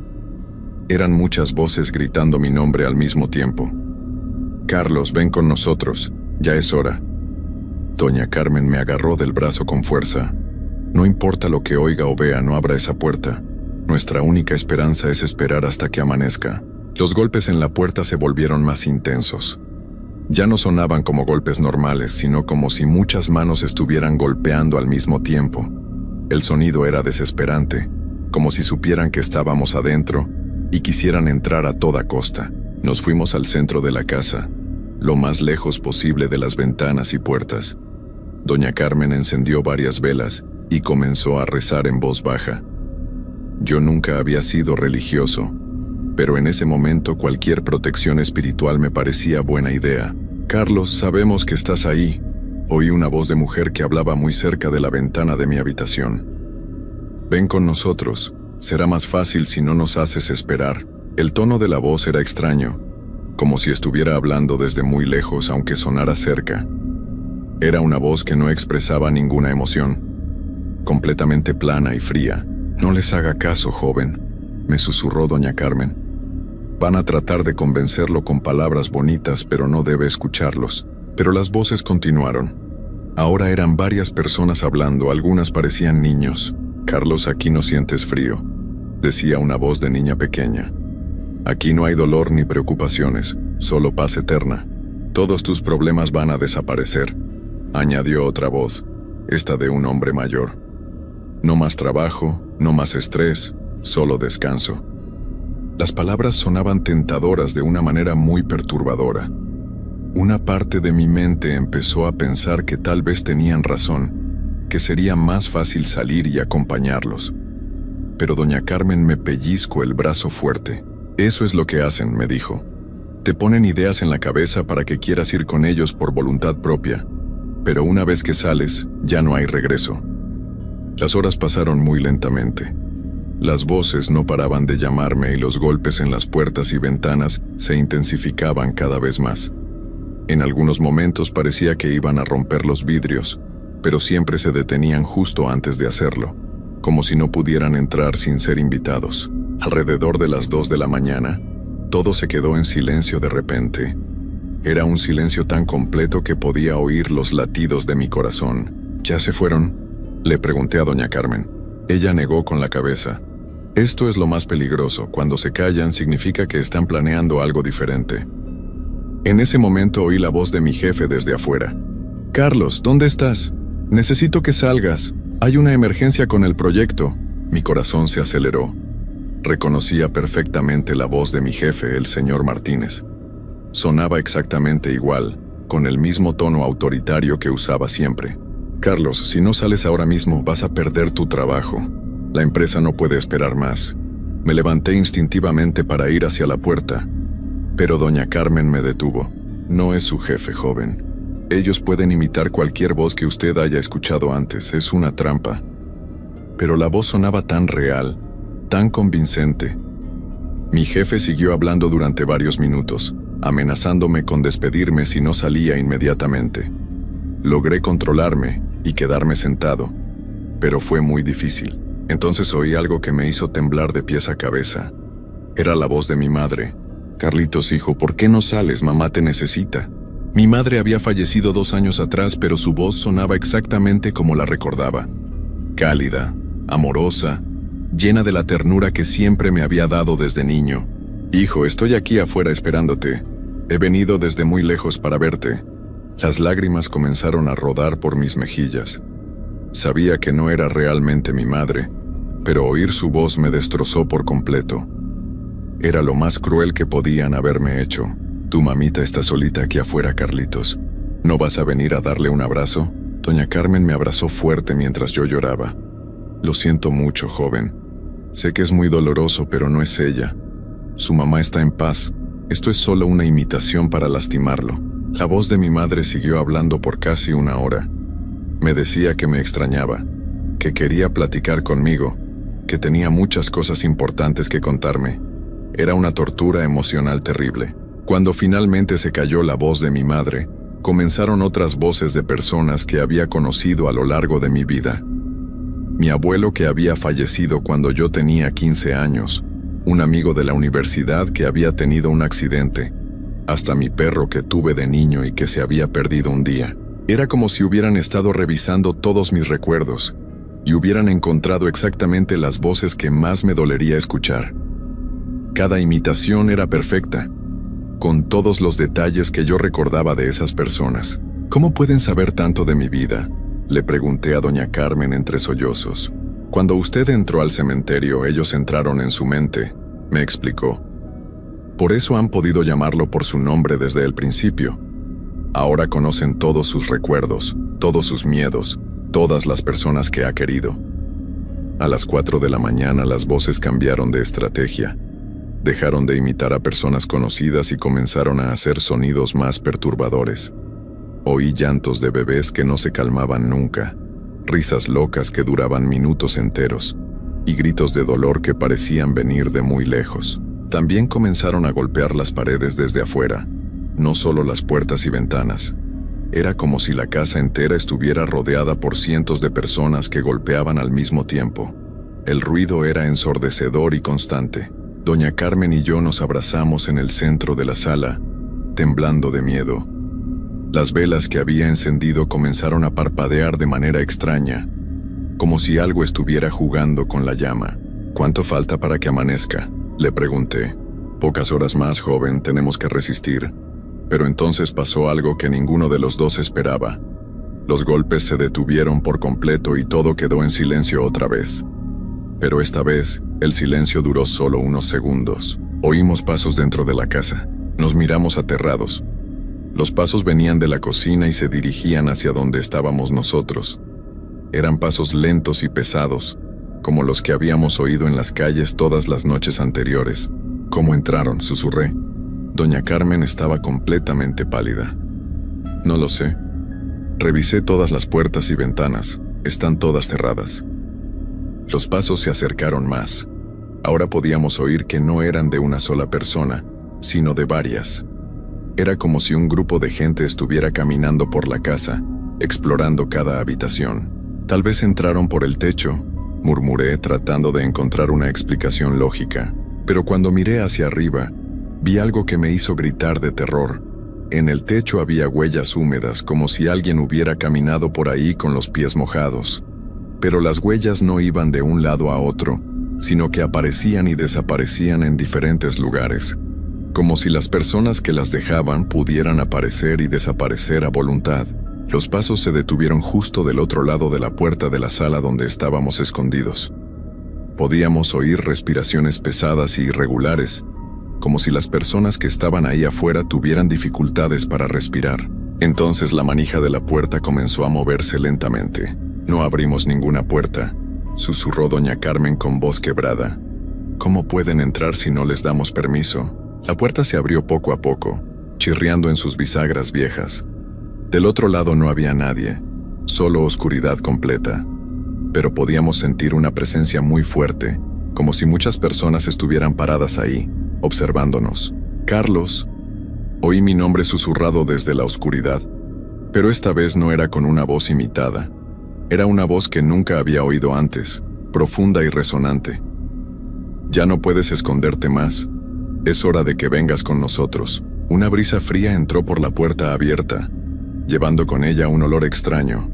Eran muchas voces gritando mi nombre al mismo tiempo. «Carlos, ven con nosotros, ya es hora». Doña Carmen me agarró del brazo con fuerza. «No importa lo que oiga o vea, no abra esa puerta. Nuestra única esperanza es esperar hasta que amanezca». Los golpes en la puerta se volvieron más intensos. Ya no sonaban como golpes normales, sino como si muchas manos estuvieran golpeando al mismo tiempo. El sonido era desesperante, como si supieran que estábamos adentro y quisieran entrar a toda costa. Nos fuimos al centro de la casa, lo más lejos posible de las ventanas y puertas. Doña Carmen encendió varias velas y comenzó a rezar en voz baja. Yo nunca había sido religioso, pero en ese momento cualquier protección espiritual me parecía buena idea. «Carlos, sabemos que estás ahí», oí una voz de mujer que hablaba muy cerca de la ventana de mi habitación. «Ven con nosotros, será más fácil si no nos haces esperar». El tono de la voz era extraño, como si estuviera hablando desde muy lejos aunque sonara cerca. Era una voz que no expresaba ninguna emoción, completamente plana y fría. «No les haga caso, joven», me susurró doña Carmen. «Van a tratar de convencerlo con palabras bonitas, pero no debe escucharlos». Pero las voces continuaron. Ahora eran varias personas hablando, algunas parecían niños. «Carlos, aquí no sientes frío», decía una voz de niña pequeña. «Aquí no hay dolor ni preocupaciones, solo paz eterna. Todos tus problemas van a desaparecer», añadió otra voz, esta de un hombre mayor. «No más trabajo, no más estrés, solo descanso». Las palabras sonaban tentadoras de una manera muy perturbadora. Una parte de mi mente empezó a pensar que tal vez tenían razón, que sería más fácil salir y acompañarlos. Pero doña Carmen me pellizcó el brazo fuerte. «Eso es lo que hacen», me dijo. «Te ponen ideas en la cabeza para que quieras ir con ellos por voluntad propia, pero una vez que sales, ya no hay regreso». Las horas pasaron muy lentamente. Las voces no paraban de llamarme y los golpes en las puertas y ventanas se intensificaban cada vez más. En algunos momentos parecía que iban a romper los vidrios, pero siempre se detenían justo antes de hacerlo, como si no pudieran entrar sin ser invitados. Alrededor de las 2 de la mañana, todo se quedó en silencio de repente. Era un silencio tan completo que podía oír los latidos de mi corazón. «¿Ya se fueron?», le pregunté a doña Carmen. Ella negó con la cabeza. «Esto es lo más peligroso. Cuando se callan significa que están planeando algo diferente». En ese momento oí la voz de mi jefe desde afuera. «Carlos, ¿dónde estás? Necesito que salgas. Hay una emergencia con el proyecto». Mi corazón se aceleró. Reconocía perfectamente la voz de mi jefe, el señor Martínez. Sonaba exactamente igual, con el mismo tono autoritario que usaba siempre. «Carlos, si no sales ahora mismo vas a perder tu trabajo. La empresa no puede esperar más». Me levanté instintivamente para ir hacia la puerta, pero doña Carmen me detuvo. «No es su jefe, joven. Ellos pueden imitar cualquier voz que usted haya escuchado antes, es una trampa». Pero la voz sonaba tan real, tan convincente. Mi jefe siguió hablando durante varios minutos, amenazándome con despedirme si no salía inmediatamente. Logré controlarme y quedarme sentado, pero fue muy difícil. Entonces oí algo que me hizo temblar de pies a cabeza. Era la voz de mi madre. «Carlitos, hijo, ¿por qué no sales? Mamá te necesita». Mi madre había fallecido 2 años atrás, pero su voz sonaba exactamente como la recordaba. Cálida, amorosa, llena de la ternura que siempre me había dado desde niño. «Hijo, estoy aquí afuera esperándote. He venido desde muy lejos para verte. Las lágrimas comenzaron a rodar por mis mejillas. Sabía que no era realmente mi madre, pero oír su voz me destrozó por completo. Era lo más cruel que podían haberme hecho. Tu mamita está solita aquí afuera, Carlitos. ¿No vas a venir a darle un abrazo? Doña Carmen me abrazó fuerte mientras yo lloraba. Lo siento mucho, joven. Sé que es muy doloroso, pero no es ella. Su mamá está en paz. Esto es solo una imitación para lastimarlo. La voz de mi madre siguió hablando por casi una hora. Me decía que me extrañaba, que quería platicar conmigo, que tenía muchas cosas importantes que contarme. Era una tortura emocional terrible. Cuando finalmente se calló la voz de mi madre, comenzaron otras voces de personas que había conocido a lo largo de mi vida. Mi abuelo, que había fallecido cuando yo tenía 15 años, un amigo de la universidad que había tenido un accidente, hasta mi perro que tuve de niño y que se había perdido un día. Era como si hubieran estado revisando todos mis recuerdos y hubieran encontrado exactamente las voces que más me dolería escuchar. Cada imitación era perfecta, con todos los detalles que yo recordaba de esas personas. ¿Cómo pueden saber tanto de mi vida?, le pregunté a doña Carmen entre sollozos. Cuando usted entró al cementerio, ellos entraron en su mente, me explicó. Por eso han podido llamarlo por su nombre desde el principio. Ahora conocen todos sus recuerdos, todos sus miedos, todas las personas que ha querido. A las 4 de la mañana las voces cambiaron de estrategia. Dejaron de imitar a personas conocidas y comenzaron a hacer sonidos más perturbadores. Oí llantos de bebés que no se calmaban nunca, risas locas que duraban minutos enteros, y gritos de dolor que parecían venir de muy lejos. También comenzaron a golpear las paredes desde afuera, no solo las puertas y ventanas. Era como si la casa entera estuviera rodeada por cientos de personas que golpeaban al mismo tiempo. El ruido era ensordecedor y constante. Doña Carmen y yo nos abrazamos en el centro de la sala, temblando de miedo. Las velas que había encendido comenzaron a parpadear de manera extraña, como si algo estuviera jugando con la llama. ¿Cuánto falta para que amanezca?, le pregunté. Pocas horas más, joven, tenemos que resistir. Pero entonces pasó algo que ninguno de los dos esperaba. Los golpes se detuvieron por completo y todo quedó en silencio otra vez. Pero esta vez, el silencio duró solo unos segundos. Oímos pasos dentro de la casa. Nos miramos aterrados. Los pasos venían de la cocina y se dirigían hacia donde estábamos nosotros. Eran pasos lentos y pesados, como los que habíamos oído en las calles todas las noches anteriores. ¿Cómo entraron?, susurré. Doña Carmen estaba completamente pálida. No lo sé. Revisé todas las puertas y ventanas. Están todas cerradas. Los pasos se acercaron más. Ahora podíamos oír que no eran de una sola persona, sino de varias. Era como si un grupo de gente estuviera caminando por la casa, explorando cada habitación. Tal vez entraron por el techo, murmuré tratando de encontrar una explicación lógica. Pero cuando miré hacia arriba, vi algo que me hizo gritar de terror. En el techo había huellas húmedas, como si alguien hubiera caminado por ahí con los pies mojados. Pero las huellas no iban de un lado a otro, sino que aparecían y desaparecían en diferentes lugares, como si las personas que las dejaban pudieran aparecer y desaparecer a voluntad. Los pasos se detuvieron justo del otro lado de la puerta de la sala donde estábamos escondidos. Podíamos oír respiraciones pesadas y irregulares, como si las personas que estaban ahí afuera tuvieran dificultades para respirar. Entonces la manija de la puerta comenzó a moverse lentamente. No abrimos ninguna puerta, susurró doña Carmen con voz quebrada. ¿Cómo pueden entrar si no les damos permiso? La puerta se abrió poco a poco, chirriando en sus bisagras viejas. Del otro lado no había nadie, solo oscuridad completa. Pero podíamos sentir una presencia muy fuerte, como si muchas personas estuvieran paradas ahí, observándonos. Carlos. Oí mi nombre susurrado desde la oscuridad, pero esta vez no era con una voz imitada. Era una voz que nunca había oído antes, profunda y resonante. Ya no puedes esconderte más. Es hora de que vengas con nosotros. Una brisa fría entró por la puerta abierta, llevando con ella un olor extraño.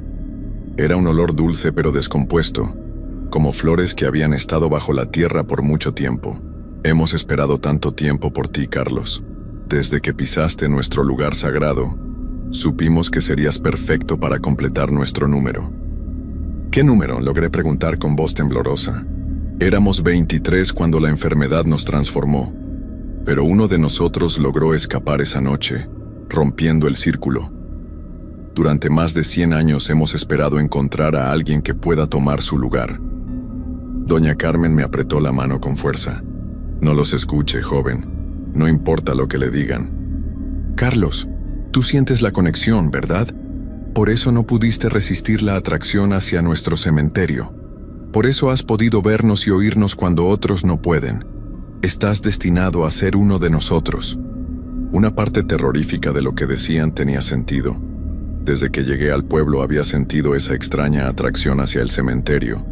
Era un olor dulce pero descompuesto, como flores que habían estado bajo la tierra por mucho tiempo. Hemos esperado tanto tiempo por ti, Carlos. Desde que pisaste nuestro lugar sagrado, supimos que serías perfecto para completar nuestro número. ¿Qué número?, logré preguntar con voz temblorosa. Éramos 23 cuando la enfermedad nos transformó, pero uno de nosotros logró escapar esa noche, rompiendo el círculo. Durante más de 100 años hemos esperado encontrar a alguien que pueda tomar su lugar. Doña Carmen me apretó la mano con fuerza. No los escuche, joven. No importa lo que le digan. Carlos, tú sientes la conexión, ¿verdad? Por eso no pudiste resistir la atracción hacia nuestro cementerio. Por eso has podido vernos y oírnos cuando otros no pueden. Estás destinado a ser uno de nosotros. Una parte terrorífica de lo que decían tenía sentido. Desde que llegué al pueblo había sentido esa extraña atracción hacia el cementerio.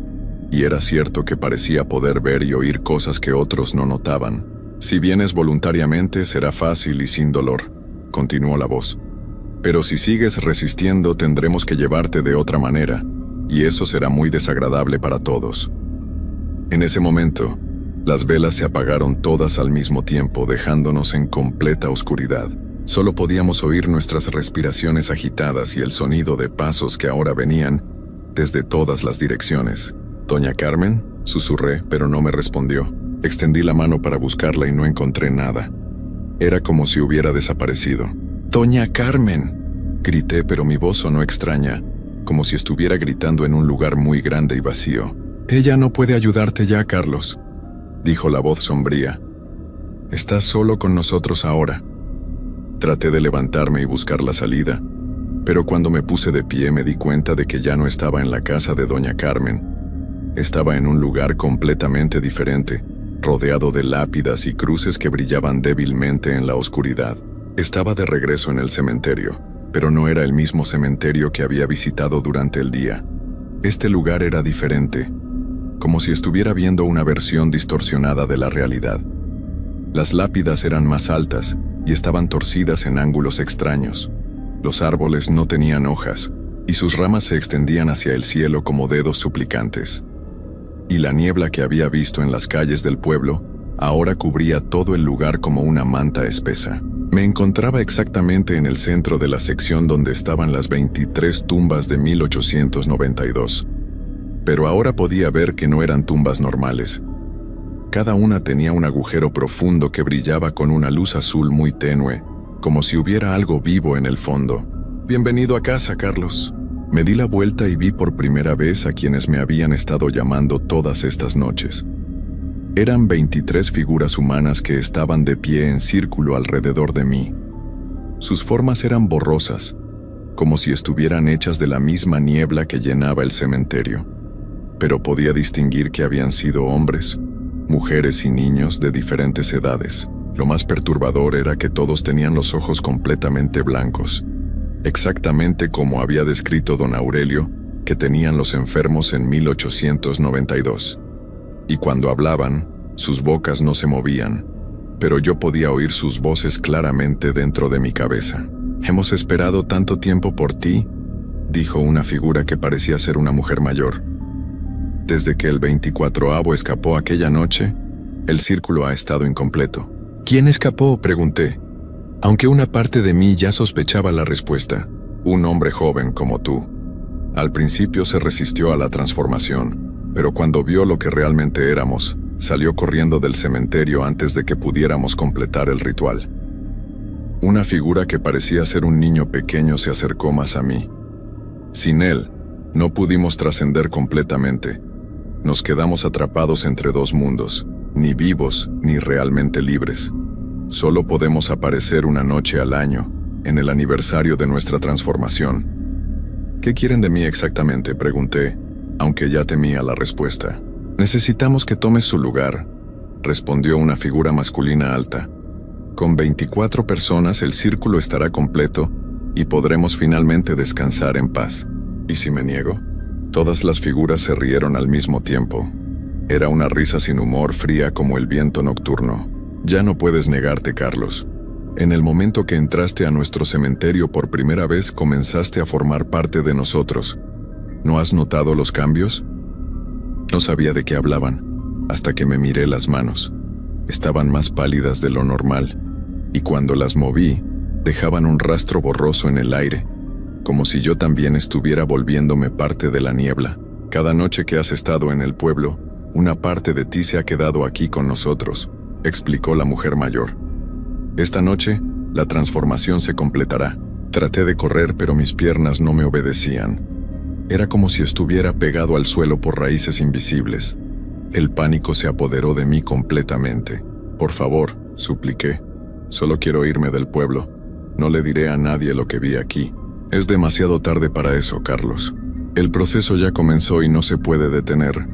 Y era cierto que parecía poder ver y oír cosas que otros no notaban. Si vienes voluntariamente, será fácil y sin dolor, continuó la voz. Pero si sigues resistiendo, tendremos que llevarte de otra manera, y eso será muy desagradable para todos. En ese momento, las velas se apagaron todas al mismo tiempo, dejándonos en completa oscuridad. Solo podíamos oír nuestras respiraciones agitadas y el sonido de pasos que ahora venían desde todas las direcciones. «Doña Carmen», susurré, pero no me respondió. Extendí la mano para buscarla y no encontré nada. Era como si hubiera desaparecido. «¡Doña Carmen!», grité, pero mi voz sonó extraña, como si estuviera gritando en un lugar muy grande y vacío. «Ella no puede ayudarte ya, Carlos», dijo la voz sombría. «Estás solo con nosotros ahora». Traté de levantarme y buscar la salida, pero cuando me puse de pie me di cuenta de que ya no estaba en la casa de Doña Carmen. Estaba en un lugar completamente diferente, rodeado de lápidas y cruces que brillaban débilmente en la oscuridad. Estaba de regreso en el cementerio, pero no era el mismo cementerio que había visitado durante el día. Este lugar era diferente, como si estuviera viendo una versión distorsionada de la realidad. Las lápidas eran más altas y estaban torcidas en ángulos extraños. Los árboles no tenían hojas, y sus ramas se extendían hacia el cielo como dedos suplicantes. Y la niebla que había visto en las calles del pueblo ahora cubría todo el lugar como una manta espesa. Me encontraba exactamente en el centro de la sección donde estaban las 23 tumbas de 1892. Pero ahora podía ver que no eran tumbas normales. Cada una tenía un agujero profundo que brillaba con una luz azul muy tenue, como si hubiera algo vivo en el fondo. «Bienvenido a casa, Carlos». Me di la vuelta y vi por primera vez a quienes me habían estado llamando todas estas noches. Eran 23 figuras humanas que estaban de pie en círculo alrededor de mí. Sus formas eran borrosas, como si estuvieran hechas de la misma niebla que llenaba el cementerio. Pero podía distinguir que habían sido hombres, mujeres y niños de diferentes edades. Lo más perturbador era que todos tenían los ojos completamente blancos, exactamente como había descrito don Aurelio que tenían los enfermos en 1892. Y cuando hablaban, sus bocas no se movían, pero yo podía oír sus voces claramente dentro de mi cabeza. «Hemos esperado tanto tiempo por ti», dijo una figura que parecía ser una mujer mayor. «Desde que el 24avo escapó aquella noche, el círculo ha estado incompleto». «¿Quién escapó?», pregunté, aunque una parte de mí ya sospechaba la respuesta. «Un hombre joven como tú. Al principio se resistió a la transformación, pero cuando vio lo que realmente éramos, salió corriendo del cementerio antes de que pudiéramos completar el ritual». Una figura que parecía ser un niño pequeño se acercó más a mí. Sin él, no pudimos trascender completamente. Nos quedamos atrapados entre dos mundos, ni vivos ni realmente libres. Solo podemos aparecer una noche al año, en el aniversario de nuestra transformación. «¿Qué quieren de mí exactamente?», pregunté, aunque ya temía la respuesta. «Necesitamos que tomes su lugar», respondió una figura masculina alta. «Con 24 personas el círculo estará completo y podremos finalmente descansar en paz». ¿Y si me niego? Todas las figuras se rieron al mismo tiempo. Era una risa sin humor, fría como el viento nocturno. «Ya no puedes negarte, Carlos. En el momento que entraste a nuestro cementerio por primera vez, comenzaste a formar parte de nosotros. ¿No has notado los cambios?». No sabía de qué hablaban, hasta que me miré las manos. Estaban más pálidas de lo normal, y cuando las moví, dejaban un rastro borroso en el aire, como si yo también estuviera volviéndome parte de la niebla. Cada noche que has estado en el pueblo, una parte de ti se ha quedado aquí con nosotros, explicó la mujer mayor. Esta noche, la transformación se completará. Traté de correr, pero mis piernas no me obedecían. Era como si estuviera pegado al suelo por raíces invisibles. El pánico se apoderó de mí completamente. Por favor, supliqué. Solo quiero irme del pueblo. No le diré a nadie lo que vi aquí. Es demasiado tarde para eso, Carlos. El proceso ya comenzó y no se puede detener.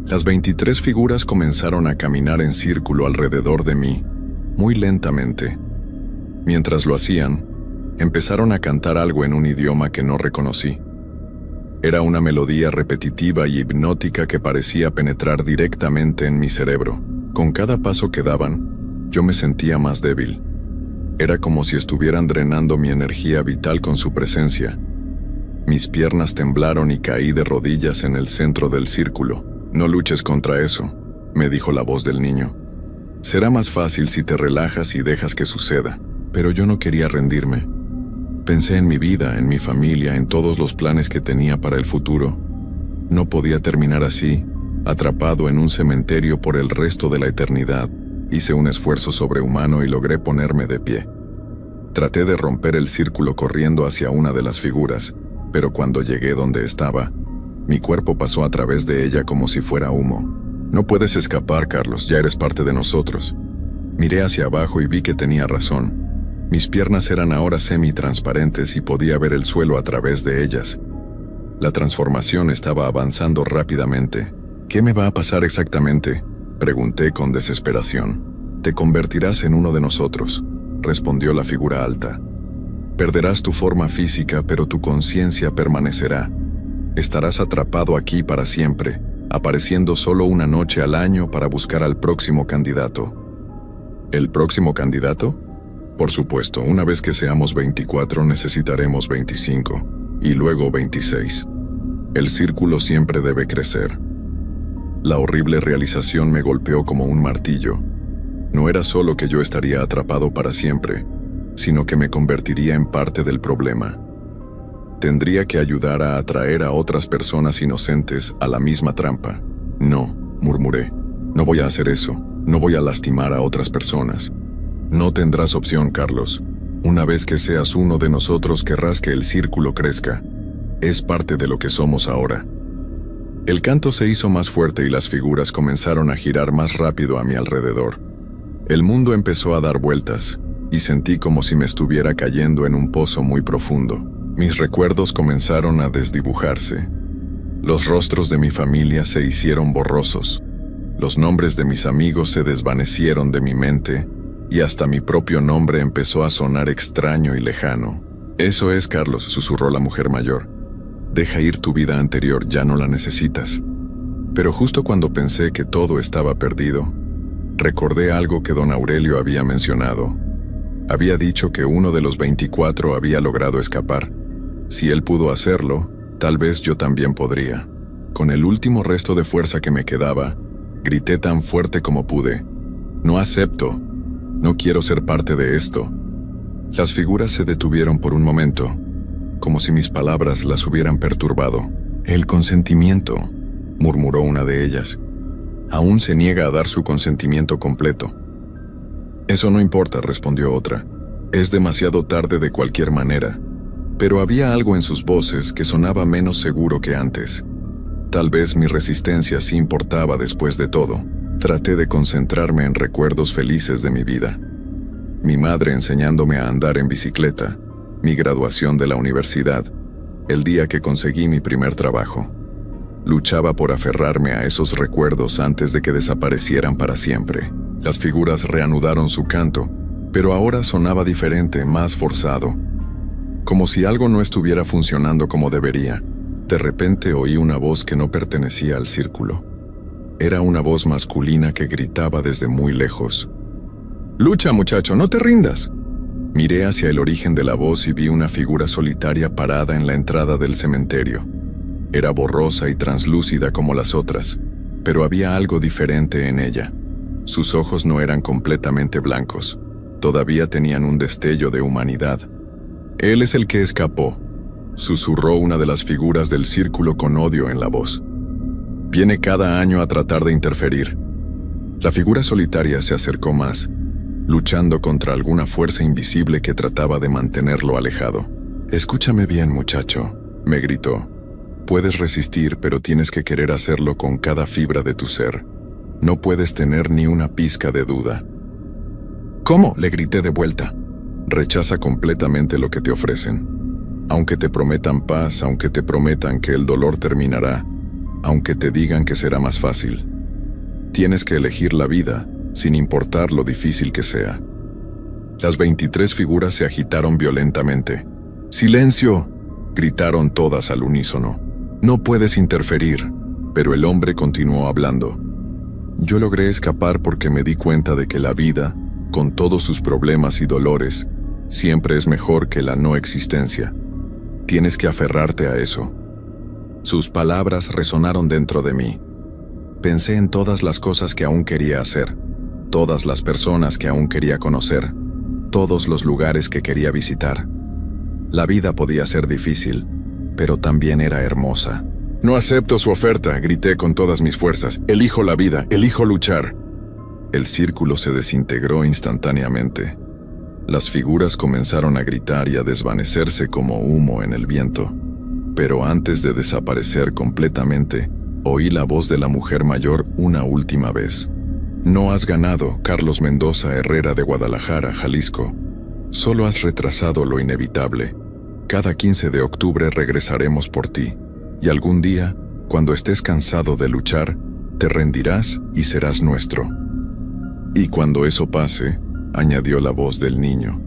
Las 23 figuras comenzaron a caminar en círculo alrededor de mí, muy lentamente. Mientras lo hacían, empezaron a cantar algo en un idioma que no reconocí. Era una melodía repetitiva y hipnótica que parecía penetrar directamente en mi cerebro. Con cada paso que daban, yo me sentía más débil. Era como si estuvieran drenando mi energía vital con su presencia. Mis piernas temblaron y caí de rodillas en el centro del círculo. No luches contra eso, me dijo la voz del niño. Será más fácil si te relajas y dejas que suceda. Pero yo no quería rendirme. Pensé en mi vida, en mi familia, en todos los planes que tenía para el futuro. No podía terminar así, atrapado en un cementerio por el resto de la eternidad. Hice un esfuerzo sobrehumano y logré ponerme de pie. Traté de romper el círculo corriendo hacia una de las figuras, pero cuando llegué donde estaba, mi cuerpo pasó a través de ella como si fuera humo. No puedes escapar, Carlos, ya eres parte de nosotros. Miré hacia abajo y vi que tenía razón. Mis piernas eran ahora semi-transparentes y podía ver el suelo a través de ellas. La transformación estaba avanzando rápidamente. ¿Qué me va a pasar exactamente?, pregunté con desesperación. Te convertirás en uno de nosotros, respondió la figura alta. Perderás tu forma física, pero tu conciencia permanecerá. Estarás atrapado aquí para siempre, apareciendo solo una noche al año para buscar al próximo candidato. ¿El próximo candidato? Por supuesto, una vez que seamos 24 necesitaremos 25, y luego 26. El círculo siempre debe crecer. La horrible realización me golpeó como un martillo. No era solo que yo estaría atrapado para siempre, sino que me convertiría en parte del problema. Tendría que ayudar a atraer a otras personas inocentes a la misma trampa. No, murmuré. No voy a hacer eso. No voy a lastimar a otras personas. No tendrás opción, Carlos. Una vez que seas uno de nosotros querrás que el círculo crezca. Es parte de lo que somos ahora. El canto se hizo más fuerte y las figuras comenzaron a girar más rápido a mi alrededor. El mundo empezó a dar vueltas, y sentí como si me estuviera cayendo en un pozo muy profundo. Mis recuerdos comenzaron a desdibujarse. Los rostros de mi familia se hicieron borrosos. Los nombres de mis amigos se desvanecieron de mi mente, y hasta mi propio nombre empezó a sonar extraño y lejano. Eso es, Carlos, susurró la mujer mayor. Deja ir tu vida anterior, ya no la necesitas. Pero justo cuando pensé que todo estaba perdido, recordé algo que don Aurelio había mencionado. Había dicho que uno de los 24 había logrado escapar. Si él pudo hacerlo, tal vez yo también podría. Con el último resto de fuerza que me quedaba, grité tan fuerte como pude. No acepto. No quiero ser parte de esto. Las figuras se detuvieron por un momento, como si mis palabras las hubieran perturbado. El consentimiento, murmuró una de ellas. Aún se niega a dar su consentimiento completo. Eso no importa, respondió otra. Es demasiado tarde de cualquier manera. Pero había algo en sus voces que sonaba menos seguro que antes. Tal vez mi resistencia sí importaba después de todo. Traté de concentrarme en recuerdos felices de mi vida. Mi madre enseñándome a andar en bicicleta, mi graduación de la universidad, el día que conseguí mi primer trabajo. Luchaba por aferrarme a esos recuerdos antes de que desaparecieran para siempre. Las figuras reanudaron su canto, pero ahora sonaba diferente, más forzado. Como si algo no estuviera funcionando como debería. De repente oí una voz que no pertenecía al círculo. Era una voz masculina que gritaba desde muy lejos. «¡Lucha, muchacho, no te rindas!». Miré hacia el origen de la voz y vi una figura solitaria parada en la entrada del cementerio. Era borrosa y translúcida como las otras, pero había algo diferente en ella. Sus ojos no eran completamente blancos. todavía tenían un destello de humanidad. Él es el que escapó, susurró una de las figuras del círculo con odio en la voz. Viene cada año a tratar de interferir. La figura solitaria se acercó más, luchando contra alguna fuerza invisible que trataba de mantenerlo alejado. «Escúchame bien, muchacho», me gritó. «Puedes resistir, pero tienes que querer hacerlo con cada fibra de tu ser. No puedes tener ni una pizca de duda». «¿Cómo?», le grité de vuelta. «Rechaza completamente lo que te ofrecen. Aunque te prometan paz, aunque te prometan que el dolor terminará, aunque te digan que será más fácil. Tienes que elegir la vida, sin importar lo difícil que sea». Las 23 figuras se agitaron violentamente. «¡Silencio!», gritaron todas al unísono. «No puedes interferir». Pero el hombre continuó hablando. «Yo logré escapar porque me di cuenta de que la vida, con todos sus problemas y dolores, siempre es mejor que la no existencia. Tienes que aferrarte a eso». Sus palabras resonaron dentro de mí. Pensé en todas las cosas que aún quería hacer, todas las personas que aún quería conocer, todos los lugares que quería visitar. La vida podía ser difícil, pero también era hermosa. «No acepto su oferta», grité con todas mis fuerzas. «Elijo la vida, elijo luchar». El círculo se desintegró instantáneamente. Las figuras comenzaron a gritar y a desvanecerse como humo en el viento. Pero antes de desaparecer completamente, oí la voz de la mujer mayor una última vez. «No has ganado, Carlos Mendoza Herrera de Guadalajara, Jalisco. Solo has retrasado lo inevitable. Cada 15 de octubre regresaremos por ti, y algún día, cuando estés cansado de luchar, te rendirás y serás nuestro». Y cuando eso pase, añadió la voz del niño,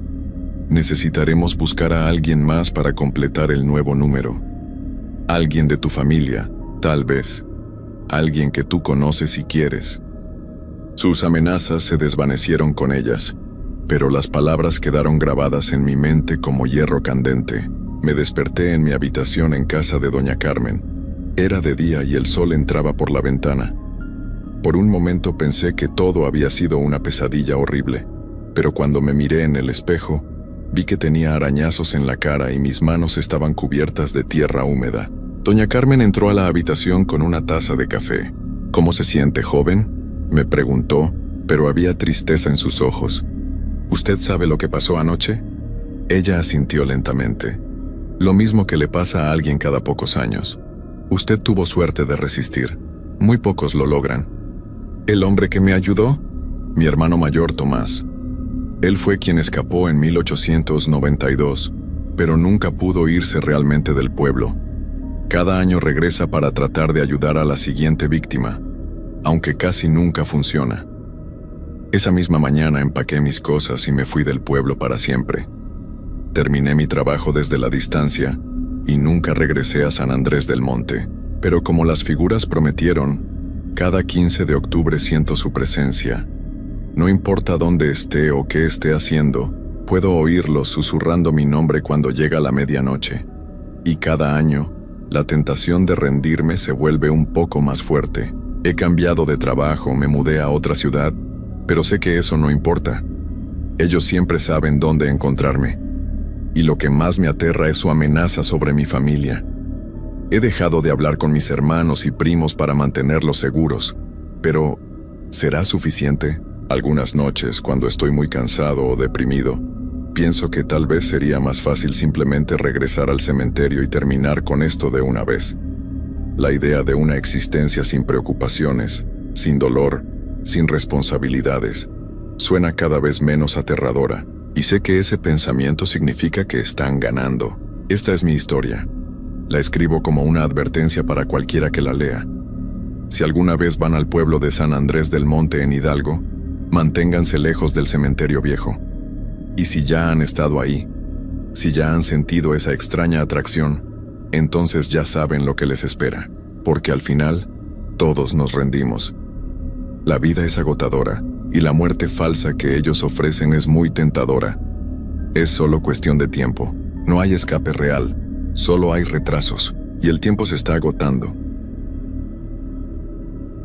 necesitaremos buscar a alguien más para completar el nuevo número. Alguien de tu familia, tal vez. Alguien que tú conoces y quieres. Sus amenazas se desvanecieron con ellas, pero las palabras quedaron grabadas en mi mente como hierro candente. Me desperté en mi habitación en casa de doña Carmen. Era de día y el sol entraba por la ventana. Por un momento pensé que todo había sido una pesadilla horrible, pero cuando me miré en el espejo, vi que tenía arañazos en la cara y mis manos estaban cubiertas de tierra húmeda. Doña Carmen entró a la habitación con una taza de café. «¿Cómo se siente, joven?», me preguntó, pero había tristeza en sus ojos. «¿Usted sabe lo que pasó anoche?». Ella asintió lentamente. «Lo mismo que le pasa a alguien cada pocos años. Usted tuvo suerte de resistir. Muy pocos lo logran». «¿El hombre que me ayudó?». «Mi hermano mayor, Tomás. Él fue quien escapó en 1892, pero nunca pudo irse realmente del pueblo. Cada año regresa para tratar de ayudar a la siguiente víctima, aunque casi nunca funciona. Esa misma mañana empaqué mis cosas y me fui del pueblo para siempre. Terminé mi trabajo desde la distancia y nunca regresé a San Andrés del Monte, pero como las figuras prometieron, cada 15 de octubre siento su presencia. No importa dónde esté o qué esté haciendo, puedo oírlos susurrando mi nombre cuando llega la medianoche. Y cada año, la tentación de rendirme se vuelve un poco más fuerte. He cambiado de trabajo, me mudé a otra ciudad, pero sé que eso no importa. Ellos siempre saben dónde encontrarme. Y lo que más me aterra es su amenaza sobre mi familia. He dejado de hablar con mis hermanos y primos para mantenerlos seguros, pero ¿será suficiente? Algunas noches, cuando estoy muy cansado o deprimido, pienso que tal vez sería más fácil simplemente regresar al cementerio y terminar con esto de una vez. La idea de una existencia sin preocupaciones, sin dolor, sin responsabilidades, suena cada vez menos aterradora, y sé que ese pensamiento significa que están ganando. Esta es mi historia. La escribo como una advertencia para cualquiera que la lea. Si alguna vez van al pueblo de San Andrés del Monte en Hidalgo, manténganse lejos del cementerio viejo. Y si ya han estado ahí, si ya han sentido esa extraña atracción, entonces ya saben lo que les espera, porque al final, todos nos rendimos. La vida es agotadora, y la muerte falsa que ellos ofrecen es muy tentadora. Es solo cuestión de tiempo. No hay escape real, solo hay retrasos, y el tiempo se está agotando.